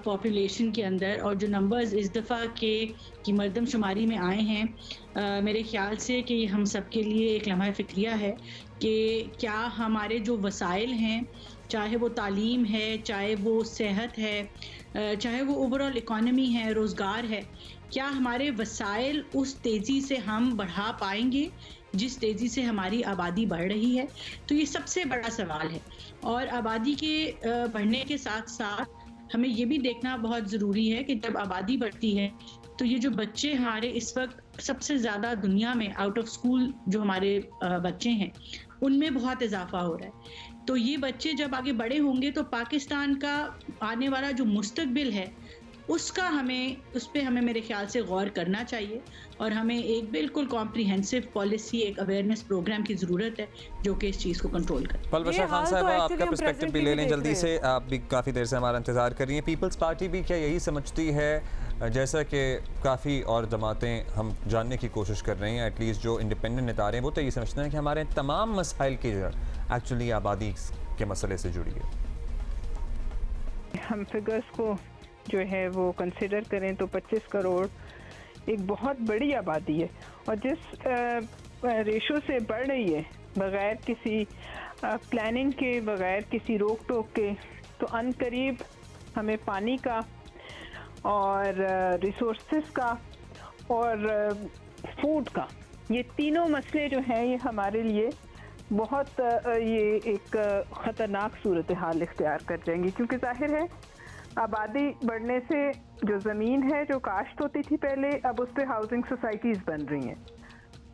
पॉपुलेशन के अंदर, और जो नंबर्स इस दफ़ा के की मरदमशुमारी में आए हैं, मेरे ख्याल से कि हम सब के लिए एक लम्हा फ़िक्रिया है कि क्या हमारे जो वसाइल हैं, चाहे वो तालीम है, चाहे वो सेहत है, चाहे वो ओवरऑल इकॉनमी है, रोज़गार है, क्या हमारे वसाइल उस तेज़ी से हम बढ़ा पाएंगे जिस तेज़ी से हमारी आबादी बढ़ रही है? तो ये सबसे बड़ा सवाल है। और आबादी के बढ़ने के साथ साथ हमें ये भी देखना बहुत ज़रूरी है कि जब आबादी बढ़ती है तो ये जो बच्चे हमारे इस वक्त सबसे ज़्यादा दुनिया में आउट ऑफ स्कूल जो हमारे बच्चे हैं उनमें बहुत इजाफा हो रहा है। तो ये बच्चे जब आगे बड़े होंगे तो पाकिस्तान का आने वाला जो मुस्तकबिल है उसका उस पर हमें मेरे ख्याल से गौर करना चाहिए और हमें एक बिल्कुल कॉम्प्रिहेंसिव पॉलिसी, एक अवेयरनेस प्रोग्राम की ज़रूरत है जो कि इस चीज़ को कंट्रोल करे। पलबशा खान साहब, आपका पर्सपेक्टिव भी ले लें जल्दी से, आप भी काफ़ी देर से हमारा इंतज़ार कर रही हैं। पीपल्स पार्टी भी क्या यही समझती है, जैसा कि काफ़ी और जमातें हम जानने की कोशिश कर रहे हैं, एटलीस्ट जो इंडिपेंडेंट इदारे हैं वो तो ये समझते हैं कि हमारे तमाम मसाइल की जड़ एक्चुअली आबादी के मसले से जुड़ी है? हम फिगर्स को जो है वो कंसिडर करें तो 25 करोड़ एक बहुत बड़ी आबादी है, और जिस रेशो से बढ़ रही है बग़ैर किसी प्लानिंग के, बग़ैर किसी रोक टोक के, तो अनकरीब हमें पानी का और रिसोर्सेज का और फूड का, ये तीनों मसले जो हैं ये हमारे लिए बहुत ये एक ख़तरनाक सूरत हाल इख्तियार कर जाएंगी, क्योंकि जाहिर है आबादी बढ़ने से जो ज़मीन है जो काश्त होती थी पहले, अब उस पर हाउसिंग सोसाइटीज़ बन रही हैं।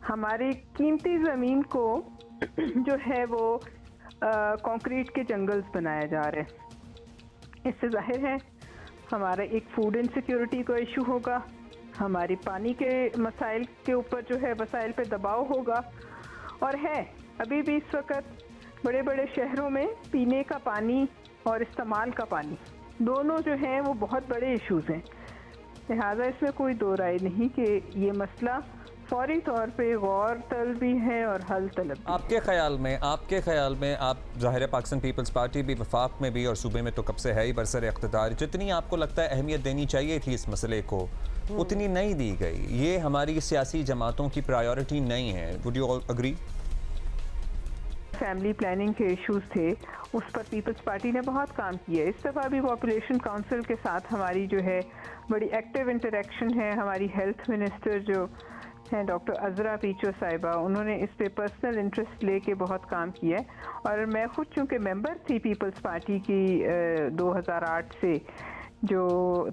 हमारी कीमती ज़मीन को जो है वो कंक्रीट के जंगल्स बनाए जा रहे हैं। इससे जाहिर है हमारा एक फूड इनसिक्योरिटी का इशू होगा, हमारी पानी के मसाइल के ऊपर जो है वसाइल पे दबाव होगा। और है अभी भी इस वक्त बड़े बड़े शहरों में पीने का पानी और इस्तेमाल का पानी दोनों जो हैं वो बहुत बड़े इश्यूज हैं। लिहाजा इसमें कोई दो राय नहीं कि ये मसला फौरी तौर पे गौर तलब भी है और हल तलब भी। आपके ख्याल में आप ज़ाहिर है पाकिस्तान पीपल्स पार्टी भी वफाक में भी और सूबे में तो कब से है ही बरसर इक़्तिदार, जितनी आपको लगता है अहमियत देनी चाहिए थी इस मसले को उतनी नहीं दी गई। ये हमारी सियासी जमातों की प्रायोरिटी नहीं है। Would you all agree? Family planning के इश्यूज थे, उस पर पीपल्स पार्टी ने बहुत काम किया। इस दफ़ा भी पॉपुलेशन काउंसिल के साथ हमारी जो है बड़ी एक्टिव इंटरेक्शन है। हमारी हेल्थ मिनिस्टर जो हैं डॉक्टर अजरा पीचो साहिबा, उन्होंने इस पे पर्सनल इंटरेस्ट लेके बहुत काम किया है। और मैं खुद चूँकि मेंबर थी पीपल्स पार्टी की 2008 से जो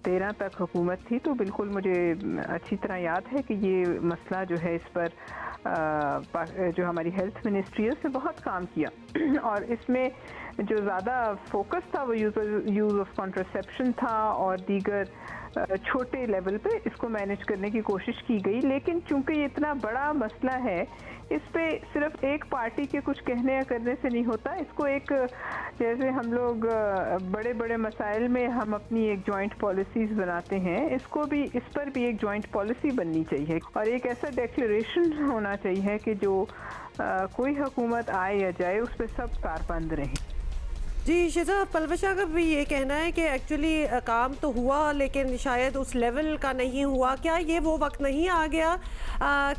13 तक हुकूमत थी, तो बिल्कुल मुझे अच्छी तरह याद है कि ये मसला जो है इस पर जो हमारी हेल्थ मिनिस्ट्री है उसने बहुत काम किया। और इसमें जो ज़्यादा फोकस था वो यूज़ ऑफ कॉन्ट्रासेप्शन था और दीगर छोटे लेवल पे इसको मैनेज करने की कोशिश की गई। लेकिन चूंकि ये इतना बड़ा मसला है, इस पे सिर्फ एक पार्टी के कुछ कहने या करने से नहीं होता। इसको एक जैसे हम लोग बड़े बड़े मसाइल में हम अपनी एक जॉइंट पॉलिसीज़ बनाते हैं, इसको भी इस पर भी एक जॉइंट पॉलिसी बननी चाहिए और एक ऐसा डिक्लेरेशन होना चाहिए कि जो कोई हुकूमत आए या जाए उस पर सब कारबंद रहें। जी शिजा, पलवशा का भी ये कहना है कि एक्चुअली काम तो हुआ लेकिन शायद उस लेवल का नहीं हुआ। क्या ये वो वक्त नहीं आ गया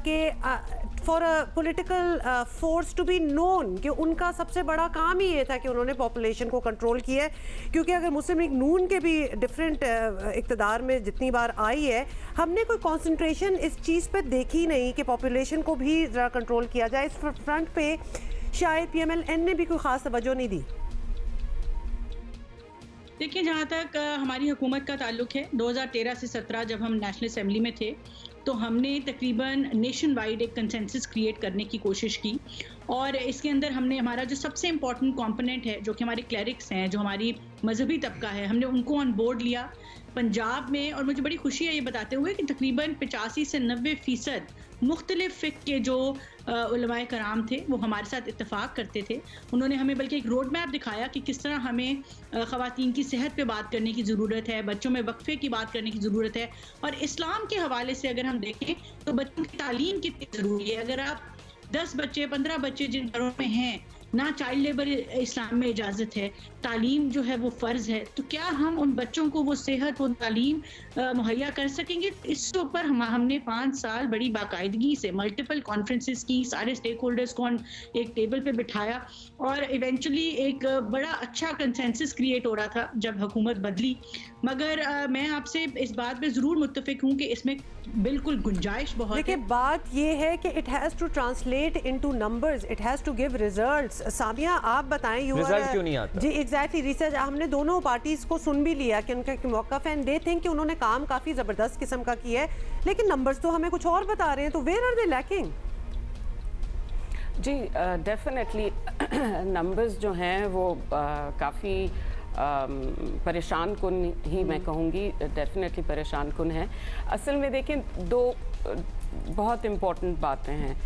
कि for a political force to be known कि उनका सबसे बड़ा काम ही ये था कि उन्होंने पॉपुलेशन को कंट्रोल किया है? क्योंकि अगर मुस्लिम लीग नून के भी डिफरेंट इक़्तिदार में जितनी बार आई है, हमने कोई कॉन्सेंट्रेशन इस चीज़ पर देखी नहीं कि पॉपुलेशन को भी ज़रा कंट्रोल किया जाए। इस फ्रंट पे शायद PMLN ने भी कोई ख़ास तवज्जो नहीं दी। देखिए, जहाँ तक हमारी हुकूमत का ताल्लुक है, 2013 से 17 जब हम नेशनल असेंबली में थे तो हमने तकरीबन नेशन वाइड एक कंसेंसस क्रिएट करने की कोशिश की। और इसके अंदर हमने हमारा जो सबसे इम्पॉर्टेंट कंपोनेंट है, जो कि हमारे क्लरिक्स हैं, जो हमारी मजहबी तबका है, हमने उनको ऑन बोर्ड लिया पंजाब में। और मुझे बड़ी खुशी है ये बताते हुए कि तकरीबन 85 से 90% मुख्तलिफ फ़िक़्ह के जो उलमाए कराम थे वो हमारे साथ इत्तेफाक करते थे। उन्होंने हमें बल्कि एक रोड मैप दिखाया कि किस तरह हमें ख़वातीन की सेहत पे बात करने की ज़रूरत है, बच्चों में वक्फे की बात करने की ज़रूरत है। और इस्लाम के हवाले से अगर हम देखें तो बच्चों की तालीम कितनी ज़रूरी है। अगर आप 10 बच्चे 15 बच्चे जिन घरों में हैं, ना चाइल्ड लेबर इस्लाम में इजाज़त है, तालीम जो है वो फ़र्ज़ है, तो क्या हम उन बच्चों को वो सेहत वो तालीम मुहैया कर सकेंगे? इसके ऊपर हमने 5 साल बड़ी बाकायदगी से मल्टीपल कॉन्फ्रेंसेस की, सारे स्टेक होल्डर्स को एक टेबल पे बिठाया और इवेंचुअली एक बड़ा अच्छा कंसेंसस क्रिएट हो रहा था जब हुकूमत बदली। मगर मैं आपसे इस बात पे ज़रूर मुत्तफ़िक हूँ कि इसमें बिल्कुल गुंजाइश बहुत है। देखिए, बात ये है कि it has to translate into numbers, it has to give results. Samia, आप बताएं, रिजल्ट क्यों नहीं आता? जी एग्जैक्टली, रिसर्च हमने दोनों पार्टीज को सुन भी लिया कि उनका मौक़िफ़ है, दे थिंक कि उन्होंने काम काफ़ी ज़बरदस्त किस्म का किया है, लेकिन नंबर्स तो हमें कुछ और बता रहे हैं। तो वेयर आर दे लैकिंग? जी डेफिनेटली नंबर्स जो हैं वो काफ़ी परेशान कुन ही मैं कहूँगी, डेफिनेटली परेशान कुन है। असल में देखें, दो बहुत इम्पोर्टेंट बातें हैं।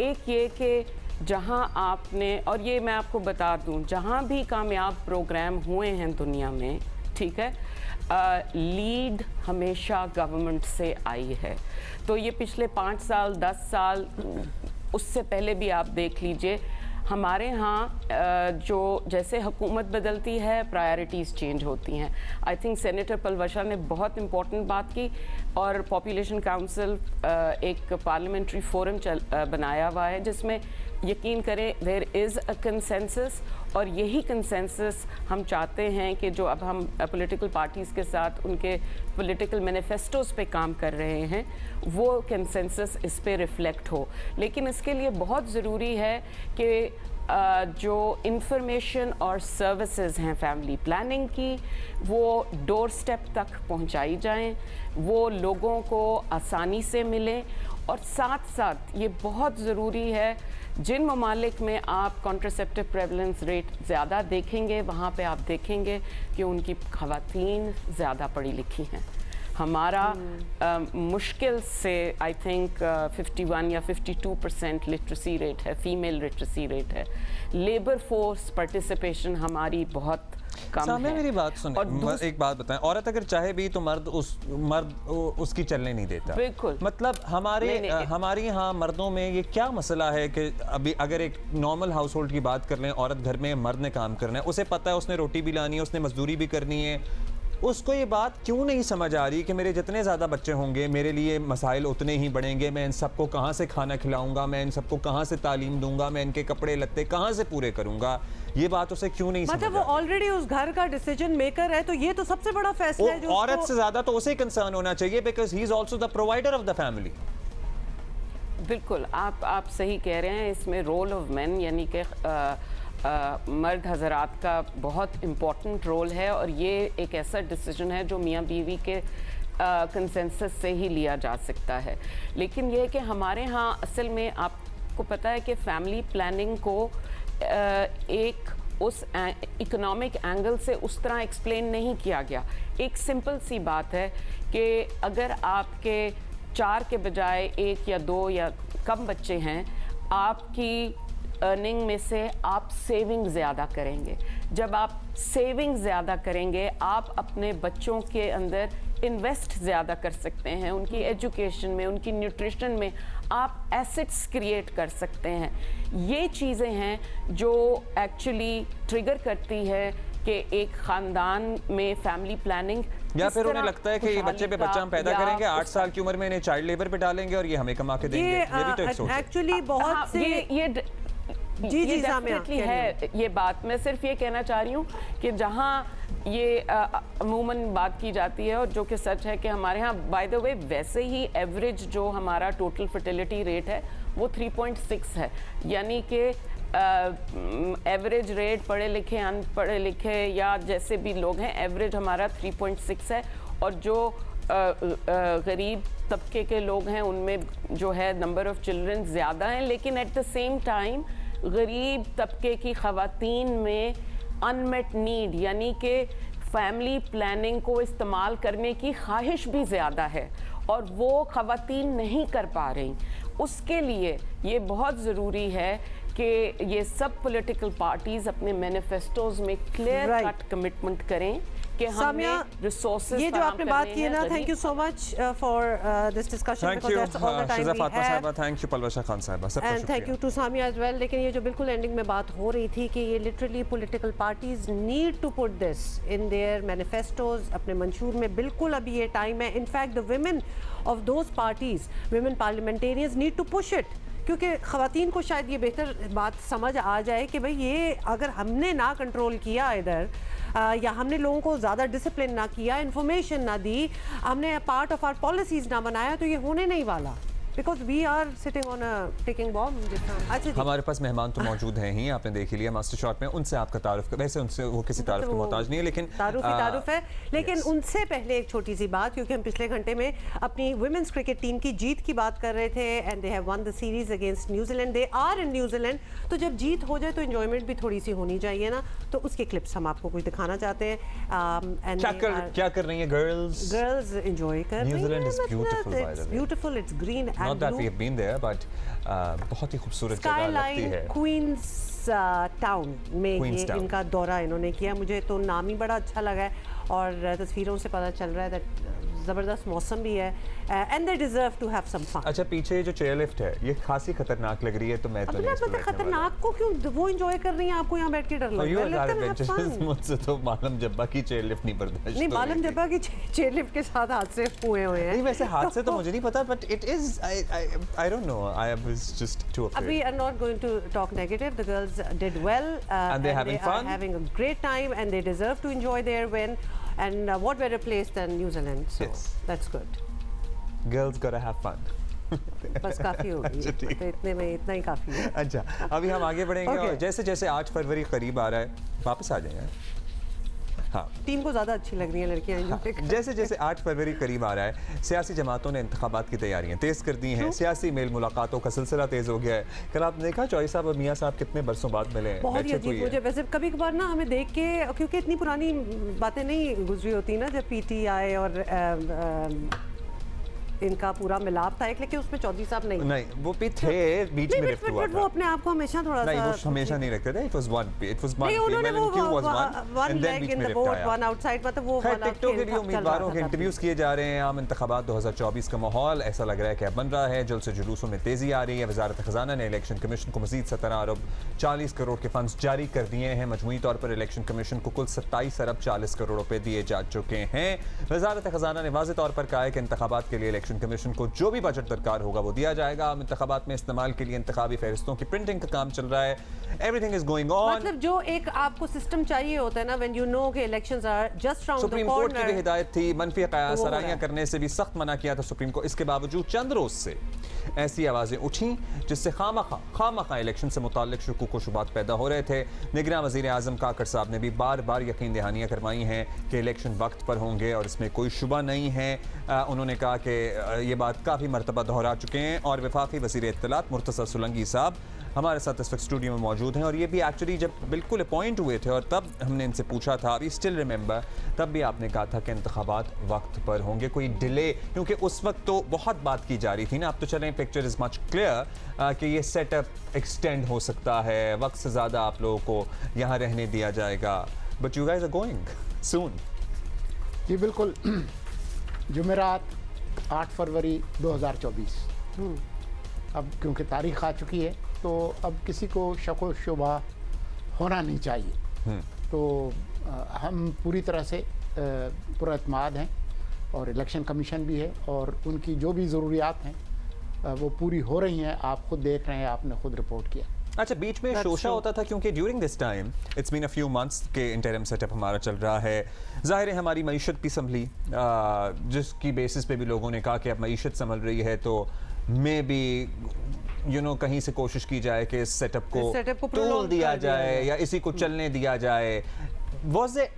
एक ये कि जहाँ आपने, और ये मैं आपको बता दूँ, जहाँ भी कामयाब प्रोग्राम हुए हैं दुनिया में, ठीक है, लीड हमेशा गवर्नमेंट से आई है। तो ये पिछले 5 साल 10 साल उससे पहले भी आप देख लीजिए, हमारे यहाँ जो जैसे हुकूमत बदलती है प्रायोरिटीज़ चेंज होती हैं। आई थिंक सेनेटर पलवशा ने बहुत इम्पोर्टेंट बात की और पॉपुलेशन काउंसिल एक पार्लियामेंट्री फोरम बनाया हुआ है जिसमें यकीन करें देयर इज़ अ कंसेंसस और यही कंसेंसस हम चाहते हैं कि जो अब हम पॉलिटिकल पार्टीज़ के साथ उनके पॉलिटिकल मैनिफेस्टोज़ पे काम कर रहे हैं, वो कंसेंसस इस पे रिफ्लेक्ट हो। लेकिन इसके लिए बहुत ज़रूरी है कि जो इंफॉर्मेशन और सर्विसेज हैं फैमिली प्लानिंग की, वो डोर स्टेप तक पहुंचाई जाएं, वो लोगों को आसानी से मिलें। और साथ साथ ये बहुत ज़रूरी है, जिन ममालिक में आप कॉन्ट्रासेप्टिव प्रेवलेंस रेट ज़्यादा देखेंगे, वहाँ पे आप देखेंगे कि उनकी ख़वातीन ज़्यादा पढ़ी लिखी हैं। हमारा मुश्किल से आई थिंक 51 या 52% लिटरेसी रेट है, फीमेल लिटरेसी रेट है। लेबर फोर्स पार्टिसिपेशन हमारी बहुत कम है। मेरी बात सुने और एक बात बताएं, औरत अगर चाहे भी तो मर्द उसकी चलने नहीं देता। बिल्कुल। मतलब हमारे यहाँ मर्दों में ये क्या मसला है कि अभी अगर एक नॉर्मल हाउस होल्ड की बात कर लें, औरत घर में, मर्द ने काम करना है, उसे पता है उसने रोटी भी लानी है, उसने मजदूरी भी करनी है, उसको ये बात क्यों नहीं समझ आ रही कि मेरे जितने ज़्यादा बच्चे होंगे मेरे लिए मसाइल उतने ही बढ़ेंगे, मैं इन सबको कहाँ से खाना खिलाऊंगा, मैं इन सबको कहाँ से तालीम दूंगा, मैं इनके कपड़े लत्ते कहाँ से पूरे करूंगा, ये बात उसे क्यों नहीं समझ? मतलब वो ऑलरेडी उस घर का डिसीजन मेकर है, तो ये तो सबसे बड़ा फैसला है जो औरत से ज़्यादा तो उसे कंसर्न होना चाहिए, because he is also the provider of the family. बिल्कुल, आप सही कह रहे हैं। इसमें रोल ऑफ मैन यानी कि मर्द हज़रात का बहुत इम्पॉर्टेंट रोल है, और ये एक ऐसा डिसीजन है जो मियाँ बीवी के कंसेंसस से ही लिया जा सकता है। लेकिन ये है कि हमारे यहाँ असल में आपको पता है कि फैमिली प्लानिंग को एक उस इकोनॉमिक एंगल से उस तरह एक्सप्लेन नहीं किया गया। एक सिंपल सी बात है कि अगर आपके 4 के बजाय 1 या 2 या कम बच्चे हैं, आपकी अर्निंग में से आप सेविंग ज़्यादा करेंगे। जब आप सेविंग ज़्यादा करेंगे, आप अपने बच्चों के अंदर इन्वेस्ट ज़्यादा कर सकते हैं, उनकी एजुकेशन में, उनकी न्यूट्रिशन में आप एसेट्स क्रिएट कर सकते हैं। ये चीज़ें हैं जो एक्चुअली ट्रिगर करती है कि एक ख़ानदान में फैमिली प्लानिंग, या फिर उन्हें लगता है कि ये बच्चे पे बच्चा हम पैदा करेंगे, 8 साल की उम्र में इन्हें चाइल्ड लेबर पे डालेंगे और ये हमें कमा के देंगे। ये भी तो एक सोच है। एक्चुअली बहुत से जी डेफिनेटली है ये बात। मैं सिर्फ ये कहना चाह रही हूँ कि जहाँ ये अमूमन बात की जाती है और जो कि सच है कि हमारे यहाँ बाय द वे वैसे ही एवरेज जो हमारा टोटल फर्टिलिटी रेट है वो 3.6 है, यानी कि एवरेज रेट पढ़े लिखे अनपढ़े लिखे या जैसे भी लोग हैं, एवरेज हमारा 3.6 है। और जो गरीब तबके के लोग हैं उनमें जो है नंबर ऑफ़ चिल्ड्रन ज़्यादा हैं, लेकिन एट द सेम टाइम गरीब तबके की ख़वातीन में अनमेट नीड यानी कि फैमिली प्लानिंग को इस्तेमाल करने की ख्वाहिश भी ज़्यादा है और वो ख़वातीन नहीं कर पा रही। उसके लिए ये बहुत ज़रूरी है कि ये सब पॉलिटिकल पार्टीज़ अपने मैनिफेस्टोज़ में क्लियर कट कमिटमेंट करें कि हमने रिसोर्सेज ये जो आपने बात की है ना, thank you so much for this discussion, thank you Shiza Fatima साहिबा, थैंक यू पलवशा खान साहिबा, and thank you to Samia as well. लेकिन ये जो बिल्कुल एंडिंग में बात हो रही थी कि ये literally political parties need to put this in their manifestos, अपने मंशूर में। बिल्कुल अभी ये टाइम है। In fact the women of those parties, women parliamentarians need to push it, क्योंकि ख़वातीन को शायद ये बेहतर बात समझ आ जाए कि भाई ये अगर हमने ना कंट्रोल किया इधर, या हमने लोगों को ज़्यादा डिसिप्लिन ना किया, इन्फॉर्मेशन ना दी, हमने पार्ट ऑफ आवर पॉलिसीज़ ना बनाया, तो ये होने नहीं वाला। Because we are sitting on a ticking bomb. अच्छा, हमारे पास मेहमान तो मौजूद हैं ही, आपने देख लिया मास्टर शॉट में, उनसे आपका तारुफ, वैसे उनसे वो किसी तारुफ का मोहताज नहीं है, लेकिन तारुफ है। लेकिन उनसे पहले एक छोटी सी बात, क्योंकि हम पिछले घंटे में अपनी वुमेन्स क्रिकेट टीम की जीत की बात कर रहे थे, and they have won the series against New Zealand, they are in New Zealand. तो जब जीत हो जाए तो एंजॉयमेंट भी थोड़ी सी होनी चाहिए ना, तो उसके क्लिप्स हम आपको कुछ दिखाना चाहते हैं। क्या कर रही हैं गर्ल्स एंजॉय कर रही हैं। New Zealand is beautiful, by the way, beautiful, it's green and not that we have been there, but बहुत ही खूबसूरत जगह लगती है। क्वींस टाउन में ये इनका दौरा इन्होंने किया, मुझे तो नाम ही बड़ा अच्छा लगा है और तस्वीरों से पता चल रहा है दैट ज़बरदस्त मौसम भी है and they deserve to have some fun. अच्छा, पीछे जो चेयर लिफ्ट है ये खासी खतरनाक लग रही है, तो मैं तो नहीं पता खतरनाक को क्यों, वो एंजॉय कर रही हैं, आपको यहाँ बैठ के डर लग रहा है। मुझसे तो मालम जब्बा की चेयर लिफ्ट नहीं बर्दाश्त। नहीं, मालम जब्बा की चेयर लिफ्ट के साथ हादसे हुए हैं। नहीं, वैसे हादसे तो मुझे नहीं पता, but it is I don't know, I was just to afraid. We are not going to talk negative. The girls did well and they're having fun, having a great time, and they deserve to enjoy their win. And what better place than New Zealand? So yes, that's good. Girls gotta have fun. बस काफी हो गई, तो इतने में इतना ही काफी है। अच्छा, अभी हम आगे बढ़ेंगे और जैसे जैसे 8 फरवरी करीब आ रहा है, वापस आ जाएंगे। हाँ, टीम को ज़्यादा अच्छी लग रही हैं लड़कियां। हाँ, जैसे जैसे 8 फरवरी करीब आ रहा है, सियासी जमातों ने इंतखाबात की तैयारियां तेज़ कर दी हैं। सियासी मेल मुलाकातों का सिलसिला तेज़ हो गया है। कल आपने देखा चौधरी साहब और मियाँ साहब कितने बरसों बाद मिले हैं। बहुत ही अजीब मुझे वैसे कभी कभार ना हमें देख के, क्योंकि इतनी पुरानी बातें नहीं गुजरी होती ना, जब PTI और इनका पूरा मिलाप था एक, लेकिन उसमें चौधरी साहब नहीं वो भी थे, बीच में रिफ्ट हुआ था। वो अपने आप को हमेशा थोड़ा सा नहीं, वो हमेशा नहीं रखते थे। इट वाज वन नहीं, उन्होंने one leg in the boat, one outside, मतलब वो टिकटॉक के लिए उम्मीदवारों के इंटरव्यूज किए जा रहे हैं। आम इंतखाबात 2024 का माहौल ऐसा लग रहा है कि अब बन रहा है, जल्द से जुलूसों में तेजी आ रही है। वजारत खजाना ने इलेक्शन कमीशन को मजीद 17 अरब 40 करोड़ के फंड्स जारी कर दिए हैं। मजमूई तौर पर इलेक्शन कमीशन को कुल 27 अरब 40 करोड़ रुपए दिए जा चुके हैं। वजारत खजाना ने वाज़ेह तौर पर कहा है कि इंतखाबात के लिए इलेक्शन कमीशन को जो भी बजट दरकार होगा वो दिया जाएगा। अब इंतखाबात में इस्तेमाल के लिए इंतखाबी फहरिस्तों की प्रिंटिंग का काम चल रहा है। Everything is going on. मतलब जो एक आपको सिस्टम चाहिए होता है ना, व्हेन यू नो कि elections are just round the corner. Supreme court की भी हिदायत थी, मनफी कयास सराहियां करने से भी सख्त मना किया था सुप्रीम कोर्ट। इसके बावजूद चंद रोज से ऐसी आवाजें उठी जिससे खामखा इलेक्शन से मुताल्लिक शुकूक व शुबात पैदा हो रहे थे। निगरान वज़ीर आज़म काकर साहब ने भी बार बार यकीन दहानियाँ करवाई हैं कि इलेक्शन वक्त पर होंगे और इसमें कोई शुबा नहीं है। उन्होंने कहा कि ये बात काफ़ी मरतबा दोहरा चुके हैं। और वफाकी वज़ीर इत्तलात मुर्तज़ा सुलंगी साहब हमारे साथ इस वक्त स्टूडियो में मौजूद हैं, और ये भी एक्चुअली जब बिल्कुल अपॉइंट हुए थे और तब हमने इनसे पूछा था, वी स्टिल रिमेंबर, तब भी आपने कहा था कि इंतखाबात वक्त पर होंगे, कोई डिले, क्योंकि उस वक्त तो बहुत बात की जा रही थी ना। अब तो चलें पिक्चर इज़ मच क्लियर कि ये सेटअप एक्सटेंड हो सकता है, वक्त से ज़्यादा आप लोगों को यहाँ रहने दिया जाएगा, but you guys are going soon. जी बिल्कुल, जुमेरात 8 फरवरी 2024। अब क्योंकि तारीख आ चुकी है तो अब किसी को शक व शुबा होना नहीं चाहिए। तो हम पूरी तरह से पुरअतमाद हैं और इलेक्शन कमीशन भी है, और उनकी जो भी ज़रूरियात हैं वो पूरी हो रही हैं। आप खुद देख रहे हैं, आपने खुद रिपोर्ट किया। अच्छा, बीच में शोशा होता था क्योंकि during this time it's been a few months के इंटरिम सेटअप हमारा चल रहा है। ज़ाहिर है हमारी मईशत भी संभली, जिसकी बेसिस पे भी लोगों ने कहा कि अब मईशत संभल रही है तो मे बी कहीं से कोशिश की जाए कि इस सेटअप को तोड़ दिया जाए या इसी को चलने दिया जाए। वाज इट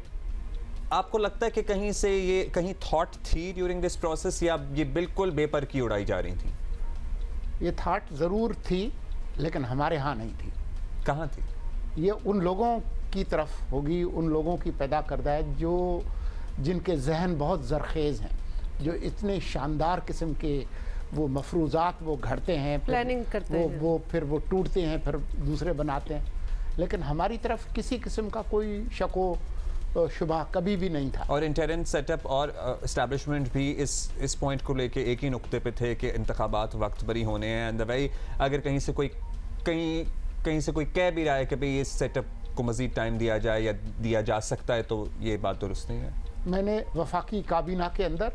आपको लगता है कि कहीं से ये कहीं थॉट थी ड्यूरिंग दिस प्रोसेस, या ये बिल्कुल बेपर की उड़ाई जा रही थी? ये थॉट ज़रूर थी, लेकिन हमारे यहाँ नहीं थी। कहाँ थी? ये उन लोगों की तरफ होगी, उन लोगों की पैदा करदा है जिनके जहन बहुत ज़रखेज़ हैं, जो इतने शानदार किस्म के वो मफरूज़ात वो घड़ते हैं, प्लानिंग करते हैं, वो फिर वो टूटते हैं, फिर दूसरे बनाते हैं। लेकिन हमारी तरफ किसी किस्म का कोई शको शुबा कभी भी नहीं था। और इंटरिम सेटअप और एस्टैब्लिशमेंट भी इस पॉइंट को लेके एक ही नुक्ते पे थे कि इंतखाबात वक्त पर ही होने हैं। एंड भाई अगर कहीं से कोई कह भी रहा है कि भाई इस सेटअप को मज़ीद टाइम दिया जाए या दिया जा सकता है, तो ये बात दुरुस्त नहीं है। मैंने वफाकी काबीना के अंदर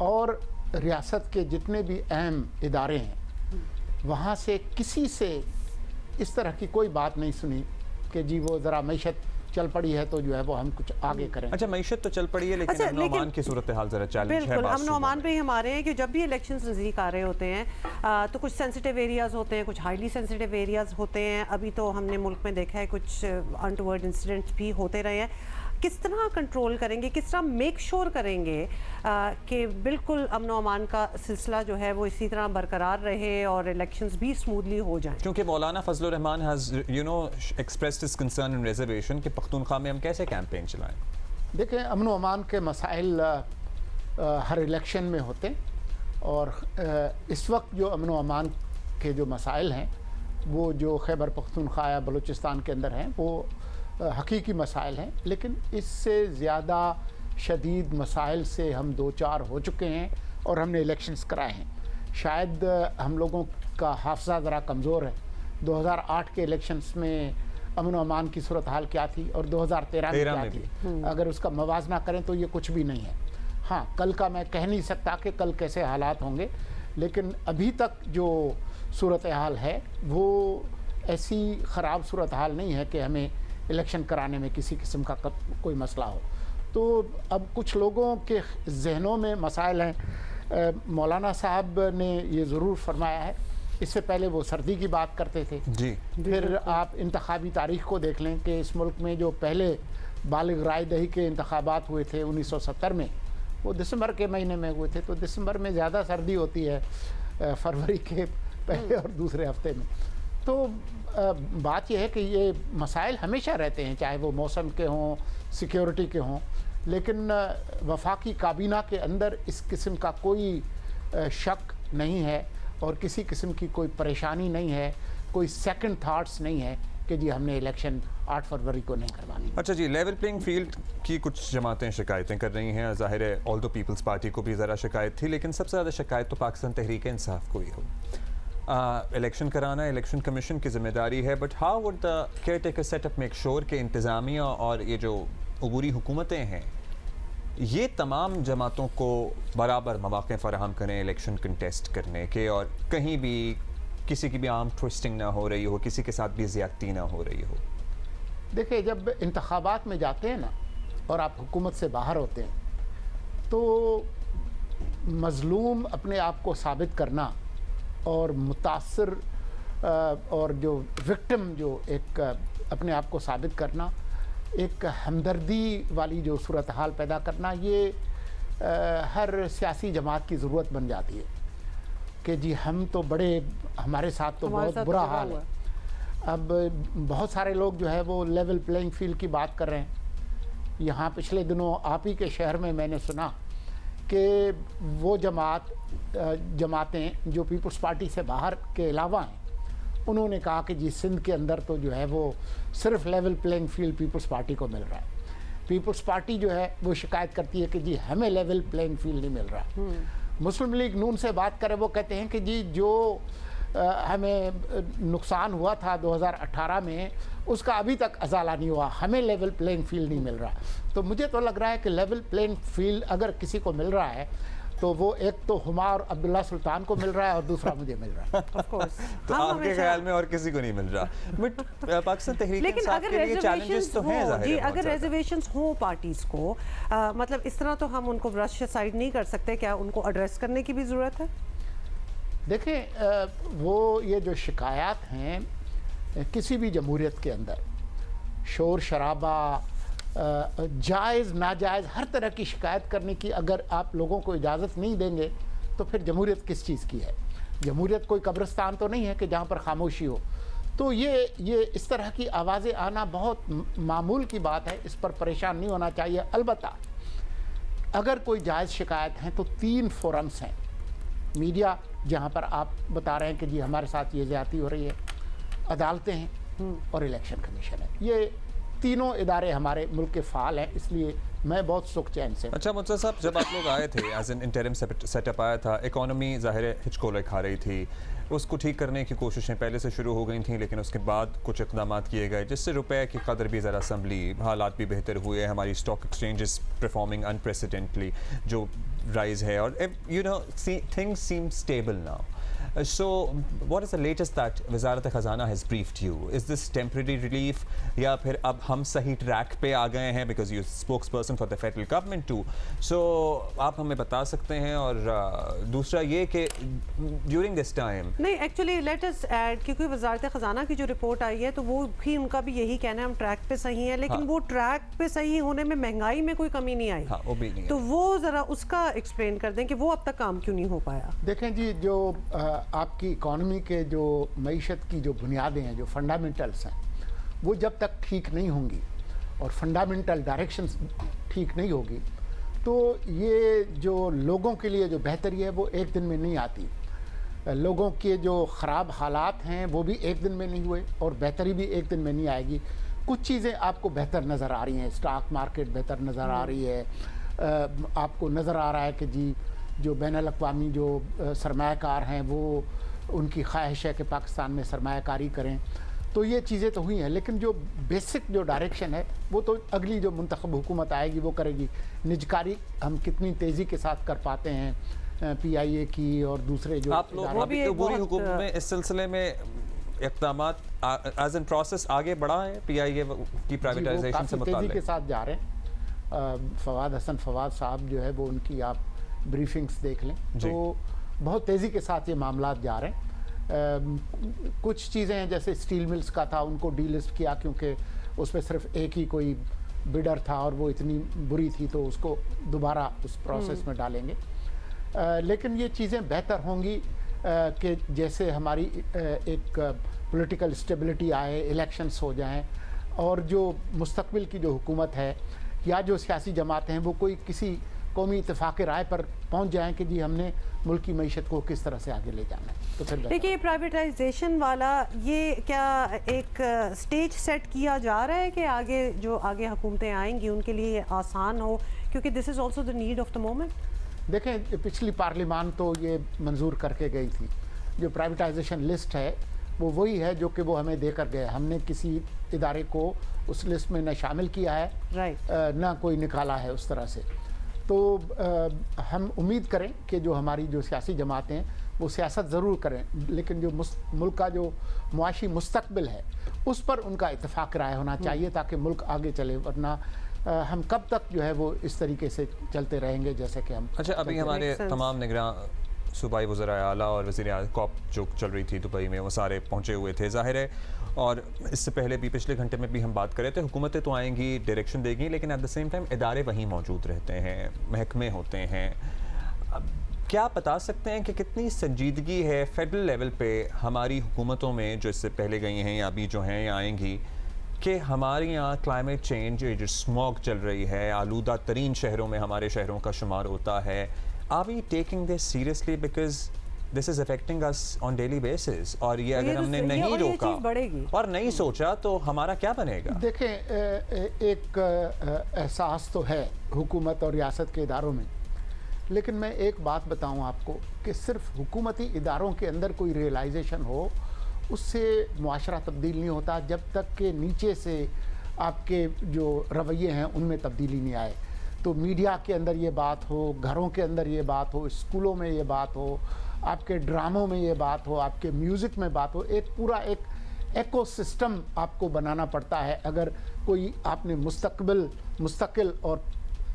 और रियासत के जितने भी अहम इदारे हैं वहाँ से किसी से इस तरह की कोई बात नहीं सुनी कि जी वो ज़रा मईशत चल पड़ी है तो जो है वो हम कुछ आगे करें। अच्छा, मईशत तो चल पड़ी है, लेकिन अमन ओमान की सूरत हाल जरा चैलेंज है। बिल्कुल, अमन ओमान पे ही हमारे हैं कि जब भी इलेक्शंस नज़दीक आ रहे होते हैं तो कुछ सेंसिटिव एरियाज़ होते हैं, कुछ हाईली सेंसिटिव एरियाज़ होते हैं। अभी तो हमने मुल्क में देखा है कुछ अनटुवर्ड इंसिडेंट्स भी होते रहे हैं। किस तरह कंट्रोल करेंगे, किस तरह मेक श्योर करेंगे कि बिल्कुल अमन अमान का सिलसिला जो है वो इसी तरह बरकरार रहे और इलेक्शंस भी स्मूथली हो जाएं? क्योंकि मौलाना Fazlur Rahman has expressed his concern and reservation कि पख्तूनख्वा में हम कैसे कैंपेन चलाएं। देखें, अमन अमान के मसाइल हर इलेक्शन में होते हैं, और इस वक्त जो अमन अमान के जो मसाइल हैं वो जो खैबर पख्तूनख्वा या बलूचिस्तान के अंदर हैं वो हकीकी मसाइल हैं। लेकिन इससे ज़्यादा शदीद मसाइल से हम दो चार हो चुके हैं और हमने इलेक्शंस कराए हैं। शायद हम लोगों का हाफजा ज़रा कमज़ोर है। 2008 के इलेक्शंस में अमन और अमान की सूरत हाल क्या थी और 2013 में क्या थी, अगर उसका मवाजना करें तो ये कुछ भी नहीं है। हाँ, कल का मैं कह नहीं सकता कि कल कैसे हालात होंगे, लेकिन अभी तक जो सूरत हाल है वो ऐसी ख़राब सूरत हाल नहीं है कि हमें इलेक्शन कराने में किसी किस्म का कोई मसला हो। तो अब कुछ लोगों के जहनों में मसाइल हैं। मौलाना साहब ने ये ज़रूर फरमाया है, इससे पहले वो सर्दी की बात करते थे जी। फिर आप इंतखाबी तारीख को देख लें कि इस मुल्क में जो पहले बालिग राय दही के इंतखाबात हुए थे 1970 में, वो दिसंबर के महीने में हुए थे। तो दिसंबर में ज़्यादा सर्दी होती है फरवरी के पहले और दूसरे हफ्ते में। तो बात यह है कि ये मसाइल हमेशा रहते हैं, चाहे वो मौसम के हों, सिक्योरिटी के हों, लेकिन वफाकी काबीना के अंदर इस किस्म का कोई शक नहीं है और किसी किस्म की कोई परेशानी नहीं है, कोई सेकंड थाट्स नहीं है कि जी हमने इलेक्शन 8 फरवरी को नहीं करवानी। अच्छा जी, लेवल प्लेइंग फील्ड की कुछ जमातें शिकायतें कर रही हैं। ज़ाहिर है ऑल दो पीपल्स पार्टी को भी ज़रा शिकायत थी, लेकिन सबसे ज़्यादा शिकायत तो पाकिस्तान तहरीक इंसाफ को ही हो। इलेक्शन कराना इलेक्शन कमीशन की जिम्मेदारी है, but how would the care taker setup make sure कि इंतज़ामिया और ये जो अबूरी हुकूमतें हैं ये तमाम जमातों को बराबर मौक़े फराहम करें इलेक्शन कंटेस्ट करने के, और कहीं भी किसी की भी आर्म ट्विस्टिंग ना हो रही हो, किसी के साथ भी ज़्यादती ना हो रही हो। देखिए, जब इंतखाबात में जाते हैं ना और आप हुकूमत से बाहर होते हैं तो मज़लूम अपने आप को साबित करना और मुतासर और जो विक्टिम जो एक अपने आप को साबित करना, एक हमदर्दी वाली जो सूरत हाल पैदा करना, ये हर सियासी जमात की ज़रूरत बन जाती है कि जी हम तो बड़े, हमारे साथ तो बहुत बुरा हाल है। अब बहुत सारे लोग जो है वो लेवल प्लेइंग फील्ड की बात कर रहे हैं। यहाँ पिछले दिनों आप ही के शहर में मैंने सुना कि वो जमातें जो पीपल्स पार्टी से बाहर के अलावा हैं, उन्होंने कहा कि जी सिंध के अंदर तो जो है वो सिर्फ level playing field Peoples Party को मिल रहा है। पीपल्स पार्टी जो है वो शिकायत करती है कि जी हमें लेवल प्लेइंग फील्ड नहीं मिल रहा। मुस्लिम लीग नून से बात करें, वो कहते हैं कि जी जो हमें नुकसान हुआ था 2018 में उसका अभी तक अजाला नहीं हुआ, हमें लेवल प्लेइंग फील्ड नहीं मिल रहा। तो मुझे तो लग रहा है कि लेवल प्लेइंग फील्ड अगर किसी को मिल रहा है तो वो एक तो हुमा और अब्दुल्ला सुल्तान को मिल रहा है और दूसरा मुझे मिल रहा है। ऑफ कोर्स तो आपके ख्याल में और किसी को नहीं मिल रहा, बट पाकिस्तान तहरीक इंसाफ के लिए चैलेंजेस तो हैं ज़ाहिर है। जी, अगर रिजर्वेशंस हो पार्टीज को, मतलब इस तरह तो हम उनको ब्रश साइड नहीं कर सकते, क्या उनको एड्रेस करने की भी ज़रूरत है? देखें, वो ये जो शिकायत हैं किसी भी जमहूरियत के अंदर, शोर शराबा, जायज़ नाजायज़ हर तरह की शिकायत करने की अगर आप लोगों को इजाज़त नहीं देंगे तो फिर जमहूरियत किस चीज़ की है? जमहूरियत कोई कब्रिस्तान तो नहीं है कि जहाँ पर खामोशी हो। तो ये इस तरह की आवाज़ें आना बहुत मामूल की बात है, इस पर परेशान नहीं होना चाहिए। अलबत्ता अगर कोई जायज़ शिकायत है तो 3 फोरम्स हैं, मीडिया जहाँ पर आप बता रहे हैं कि जी हमारे साथ ये ज़्यादती हो रही है, अदालतें हैं और इलेक्शन कमीशन है। ये तीनों इदारे हमारे मुल्क के फ़ाल हैं, इसलिए मैं बहुत सुख चैन से। अच्छा मुंसर साहब, जब आप लोग आए थे एज एन इंटरिम सेटअप आया था, इकोनॉमी ज़ाहिर है हिचकोले खा रही थी, उसको ठीक करने की कोशिशें पहले से शुरू हो गई थी, लेकिन उसके बाद कुछ इक़दाम किए गए जिससे रुपए की कदर भी ज़रा संभली, हालात भी बेहतर हुए, हमारी स्टॉक एक्सचेंजेस परफॉर्मिंग अनप्रेसिडेंटली जो राइज है, और you know things seam stable now. So what is the latest that वज़ारत ख़ज़ाना has briefed you? Is this temporary relief या फिर अब हम सही ट्रैक पे आ गए हैं, because you spokesperson for the federal government too. So आप हमें बता सकते हैं, और दूसरा ये कि during this time नहीं, एक्चुअली लेट अस ऐड, क्योंकि वज़ारत ख़ज़ाना की जो रिपोर्ट आई है तो वो भी उनका भी यही कहना है हम ट्रैक पे सही हैं, लेकिन वो ट्रैक पे सही होने में महंगाई में कोई कमी नहीं आई। हाँ, वो भी नहीं तो वो ज़रा उसका एक्सप्लेन कर दें कि वो अब तक काम क्यों नहीं हो पाया। देखें जी, जो आपकी इकॉनमी के जो मईशत की जो बुनियादें हैं, जो फंडामेंटल्स हैं, वो जब तक ठीक नहीं होंगी और फंडामेंटल डायरेक्शंस ठीक नहीं होगी तो ये जो लोगों के लिए जो बेहतरी है वो एक दिन में नहीं आती। लोगों के जो ख़राब हालात हैं वो भी एक दिन में नहीं हुए और बेहतरी भी एक दिन में नहीं आएगी। कुछ चीज़ें आपको बेहतर नज़र आ रही हैं, स्टॉक मार्केट बेहतर नज़र आ रही है, आपको नज़र आ रहा है कि जी जो बैनुल-अक़वामी जो सरमायाकार हैं वो उनकी ख्वाहिश है कि पाकिस्तान में सरमायाकारी करें, तो ये चीज़ें तो हुई हैं, लेकिन जो बेसिक जो डायरेक्शन है वो तो अगली जो मुंतखब हुकूमत आएगी वो करेगी। निजकारी हम कितनी तेज़ी के साथ कर पाते हैं PIA की और दूसरे जो आप लोग अभी तो पूरी हुकूमत में इस सिलसिले में इक़दामात एज एन प्रोसेस आगे बढ़ा है PIA की प्राइवेटाइजेशन से मुताल्लिक़? तेज़ी के साथ जा रहे हैं। फवाद हसन फवाद साहब जो है वो उनकी आप ब्रीफिंग्स देख लें तो बहुत तेज़ी के साथ ये मामला जा रहे हैं। कुछ चीज़ें हैं जैसे स्टील मिल्स का था, उनको डीलिस्ट किया क्योंकि उस पर सिर्फ एक ही कोई बिडर था और वो इतनी बुरी थी, तो उसको दोबारा उस प्रोसेस में डालेंगे। लेकिन ये चीज़ें बेहतर होंगी कि जैसे हमारी एक पॉलिटिकल स्टेबिलिटी आए, इलेक्शंस हो जाएं और जो मुस्तकबिल की जो हुकूमत है या जो सियासी जमातें हैं वो कोई किसी कौमी इत्तेफाक राय पर पहुंच जाएं कि जी हमने मुल्क की मईशत को किस तरह से आगे ले जाना है। तो फिर देखिए प्राइवेटाइजेशन वाला ये क्या एक स्टेज सेट किया जा रहा है कि आगे हुकूमतें आएंगी उनके लिए आसान हो, क्योंकि this is also the need of the moment. देखें पिछली पार्लियामान तो ये मंजूर करके गई थी, जो प्राइवेटाइजेशन लिस्ट है वो वही है जो कि वो हमें देकर गए। हमने किसी इदारे को उस लिस्ट में न शामिल किया है न कोई निकाला है उस तरह से। तो हम उम्मीद करें कि जो हमारी जो सियासी जमातें हैं वो सियासत ज़रूर करें, लेकिन जो मुल्क का जो मुआशी मुस्तकबिल है उस पर उनका इत्तेफाक राय होना चाहिए ताकि मुल्क आगे चले, वरना हम कब तक जो है वो इस तरीके से चलते रहेंगे जैसे कि हम। अच्छा, अभी हमारे तमाम निगरान सूबाई वज़ीर आला और वज़ीर कॉप जो चल रही थी दुबई में वो सारे पहुँचे हुए थे ज़ाहिर है, और इससे पहले भी पिछले घंटे में भी हम बात कर रहे थे हुकूमतें तो आएंगी, डायरेक्शन देगी, लेकिन एट द सेम टाइम इदारे वहीं मौजूद रहते हैं, महकमे होते हैं। अब क्या बता सकते हैं कि कितनी संजीदगी है फेडरल लेवल पे हमारी हुकूमतों में जो इससे पहले गई हैं या अभी जो हैं या आएंगी, कि हमारे यहाँ क्लाइमेट चेंज जो स्मॉग चल रही है, आलूदा तरीन शहरों में हमारे शहरों का शुमार होता है, are we taking this seriously because this is affecting us on daily basis, और ये अगर हमने नहीं रोका और नहीं सोचा तो हमारा क्या बनेगा? देखें एक एहसास तो है हुकूमत और रियासत के इदारों में, लेकिन मैं एक बात बताऊं आपको कि सिर्फ हुकूमती इदारों के अंदर कोई रियलाइजेशन हो उससे मुआशरा तब्दील नहीं होता जब तक कि नीचे से आपके जो रवैये हैं उनमें तब्दीली नहीं आए। तो मीडिया के अंदर ये बात हो, घरों के अंदर ये बात हो, स्कूलों में ये बात हो, आपके ड्रामों में ये बात हो, आपके म्यूज़िक में बात हो, एक पूरा एक इकोसिस्टम आपको बनाना पड़ता है। अगर कोई आपने मुस्तकिल और